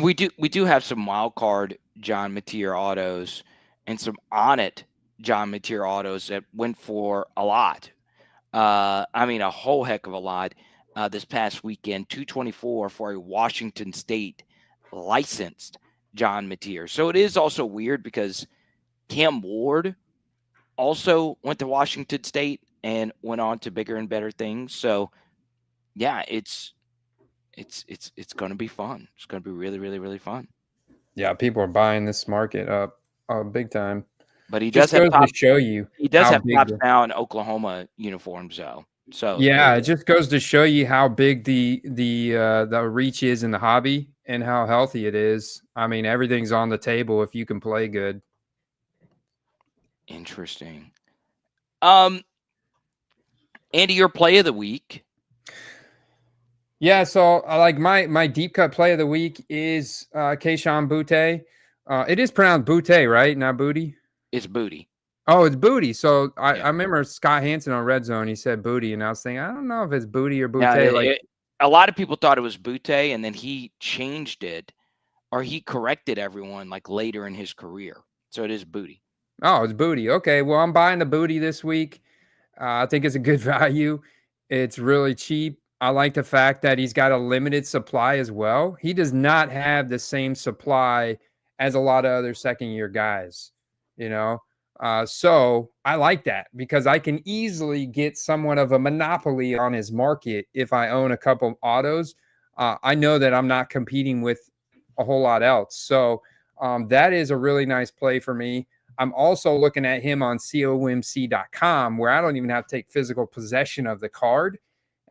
we do have some wild card John Mateer autos and some on it John Mateer autos that went for a lot. I mean, a whole heck of a lot this past weekend. 224 for a Washington State licensed John Mateer. So it is also weird because Cam Ward also went to Washington State and went on to bigger and better things. So yeah, it's going to be fun. It's going to be really, really, really fun. Yeah, people are buying this market up big time. But he does Just have goes to top. show you He does how have big tops the now in Oklahoma uniforms, though. So there yeah, you it go. just goes to show you how big the reach is in the hobby and how healthy it is. I mean, everything's on the table if you can play good. Interesting. Um, Andy, your play of the week Yeah, so like my deep cut play of the week is Keishawn Butte. It is pronounced Butte, right? Not Booty. is Booty. Oh, it's Booty. So I, Yeah. I remember Scott Hansen on Red Zone. He said Booty, and I was thinking, I don't know if it's Booty or Now, Butte. Like, a lot of people thought it was Butte, and then he changed it, or he corrected everyone like later in his career. So it is Booty. oh, it's Booty. Okay, well, I'm buying the Booty this week. I think it's a good value. It's really cheap. I like the fact that he's got a limited supply as well. He does not have the same supply as a lot of other second year guys, you know. So I like that because I can easily get somewhat of a monopoly on his market if I own a couple autos. I know that I'm not competing with a whole lot else. So that is a really nice play for me. I'm also looking at him on comc.com where I don't even have to take physical possession of the card.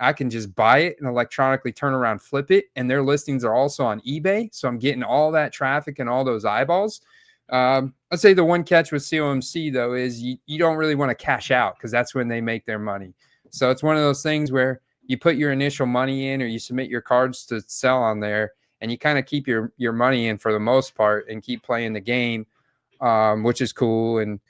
I can just buy it and electronically turn around, flip it. And their listings are also on eBay. So I'm getting all that traffic and all those eyeballs. I'd say the one catch with COMC, though, is you don't really want to cash out because that's when they make their money. So it's one of those things where you put your initial money in or you submit your cards to sell on there. and you kind of keep your money in for the most part and keep playing the game, which is cool. And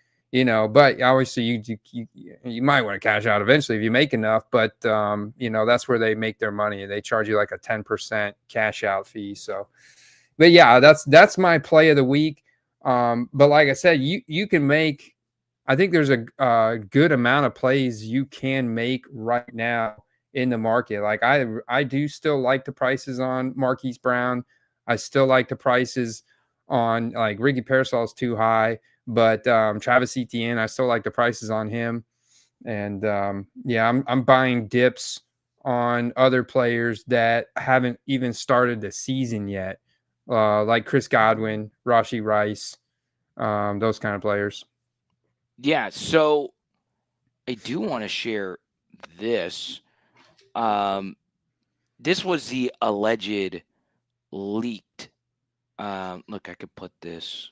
but obviously you might want to cash out eventually if you make enough. But that's where they make their money. They charge you like a 10% cash out fee. So, but yeah, that's my play of the week. But like I said, you can make. I think there's a good amount of plays you can make right now in the market. Like I do still like the prices on Marquise Brown. I still like the prices on like Ricky Parasol is too high, but Travis Etienne, I still like the prices on him. And yeah, I'm buying dips on other players that haven't even started the season yet, like Chris Godwin, Rashi Rice, those kind of players. Yeah, so I do want to share this. Um, this was the alleged leaked. Look, I could put this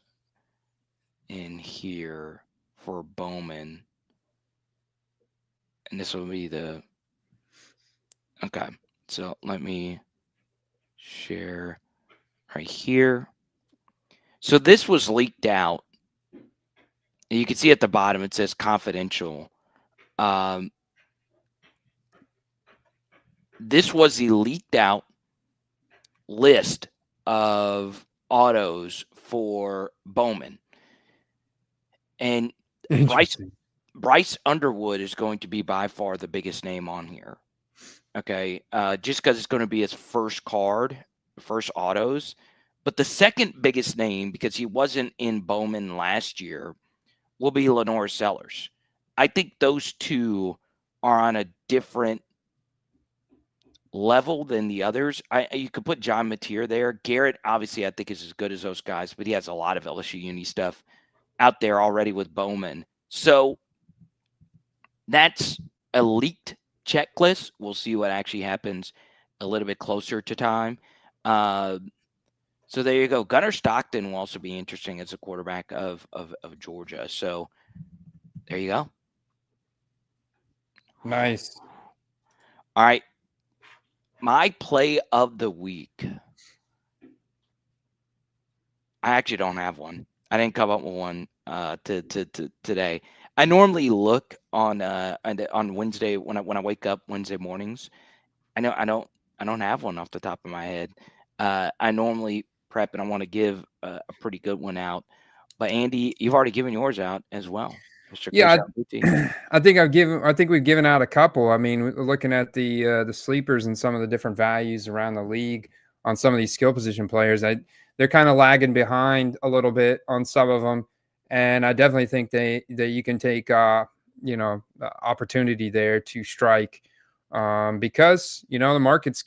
in here for Bowman, and this will be the okay. So let me share right here. So this was leaked out. You can see at the bottom it says confidential. Um, this was the leaked out list of autos for Bowman. And Bryce Interesting. Bryce Underwood is going to be by far the biggest name on here. Okay, just because it's going to be his first card, first autos. But the second biggest name, because he wasn't in Bowman last year, will be Lenore Sellers. I think those two are on a different level than the others. You could put John Mateer there. Garrett, obviously, I think is as good as those guys, but he has a lot of LSU Uni stuff out there already with Bowman. So that's a leaked checklist. We'll see what actually happens a little bit closer to time. Uh, so there you go. Gunnar Stockton will also be interesting as a quarterback of Georgia. So there you go. Nice. All right. My play of the week. I actually don't have one. I didn't come up with one to today. I normally look on Wednesday when I wake up Wednesday mornings. I know I don't have one off the top of my head. I normally prep and I want to give a pretty good one out. But Andy, you've already given yours out as well, Mr. Cash Yeah, Out BT. I think we've given out a couple. I mean, looking at the sleepers and some of the different values around the league on some of these skill position players, they're kind of lagging behind a little bit on some of them, and I definitely think that you can take opportunity there to strike, because the market's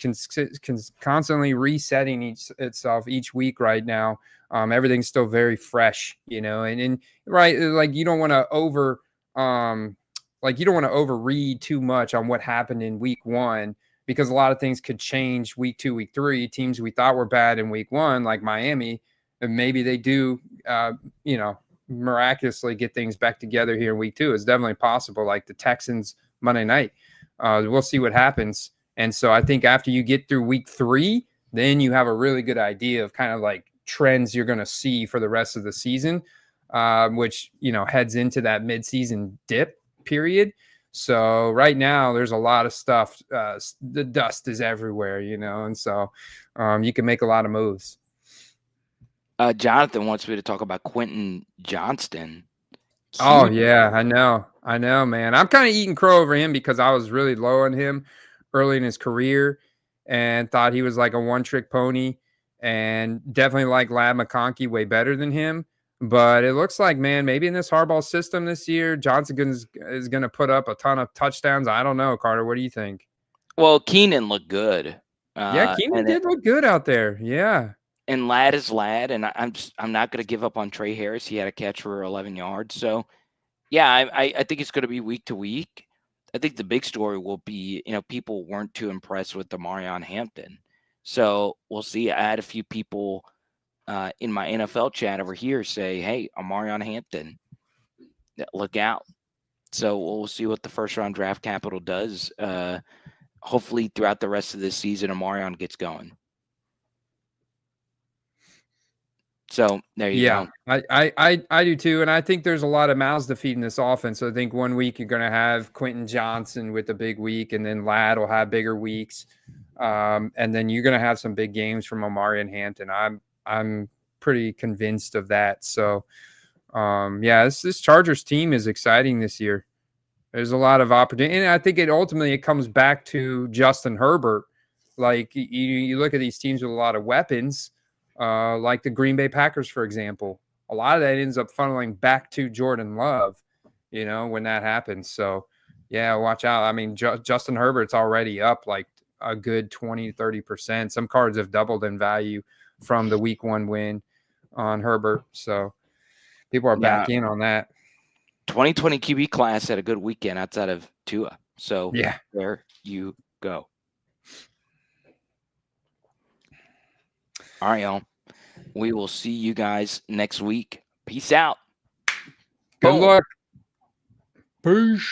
constantly resetting itself each week right now. Everything's still very fresh, and right, like you don't want to overread too much on what happened in week one, because a lot of things could change week two, week three. Teams we thought were bad in week one, like Miami, and maybe they do, miraculously get things back together here in week two. It's definitely possible. Like the Texans Monday night, we'll see what happens. And so I think after you get through week three, then you have a really good idea of kind of like trends you're going to see for the rest of the season, which heads into that midseason dip period. So right now there's a lot of stuff. The dust is everywhere, and so you can make a lot of moves. Jonathan wants me to talk about Quentin Johnston. Oh Huge. yeah, I know, man. I'm kind of eating crow over him because I was really low on him early in his career and thought he was like a one-trick pony, and definitely like Lad McConkey way better than him. But it looks like, man, maybe in this hardball system this year, Johnson is going to put up a ton of touchdowns. I don't know, Carter. What do you think? Well, Keenan looked good. Yeah, Uh, Keenan and did look good out there. Yeah. and Lad is Lad, and I'm not going to give up on Trey Harris. He had a catch for 11 yards. So yeah, I think it's going to be week to week. I think the big story will be, people weren't too impressed with the Marion Hampton. So we'll see. I had a few people in my NFL chat over here say, "Hey, Marion Hampton, look out." So we'll see what the first round draft capital does. Hopefully, throughout the rest of this season, Marion gets going. So there you Yeah, go. I do too, and I think there's a lot of mouths to feed in this offense. I think one week you're going to have Quentin Johnson with a big week, and then Ladd will have bigger weeks, and then you're going to have some big games from Omari and Hampton. I'm pretty convinced of that. So, yeah, this Chargers team is exciting this year. There's a lot of opportunity, and I think it comes back to Justin Herbert. Like you look at these teams with a lot of weapons, like the Green Bay Packers, for example. A lot of that ends up funneling back to Jordan Love, when that happens. So, yeah, watch out. I mean, Justin Herbert's already up like a good 20-30%. Some cards have doubled in value from the week 1 win on Herbert. So people are Yeah, back in on that. 2020 QB class had a good weekend outside of Tua. So Yeah. there you go. All right, y'all. We will see you guys next week. Peace out. Good Boom. luck. Peace.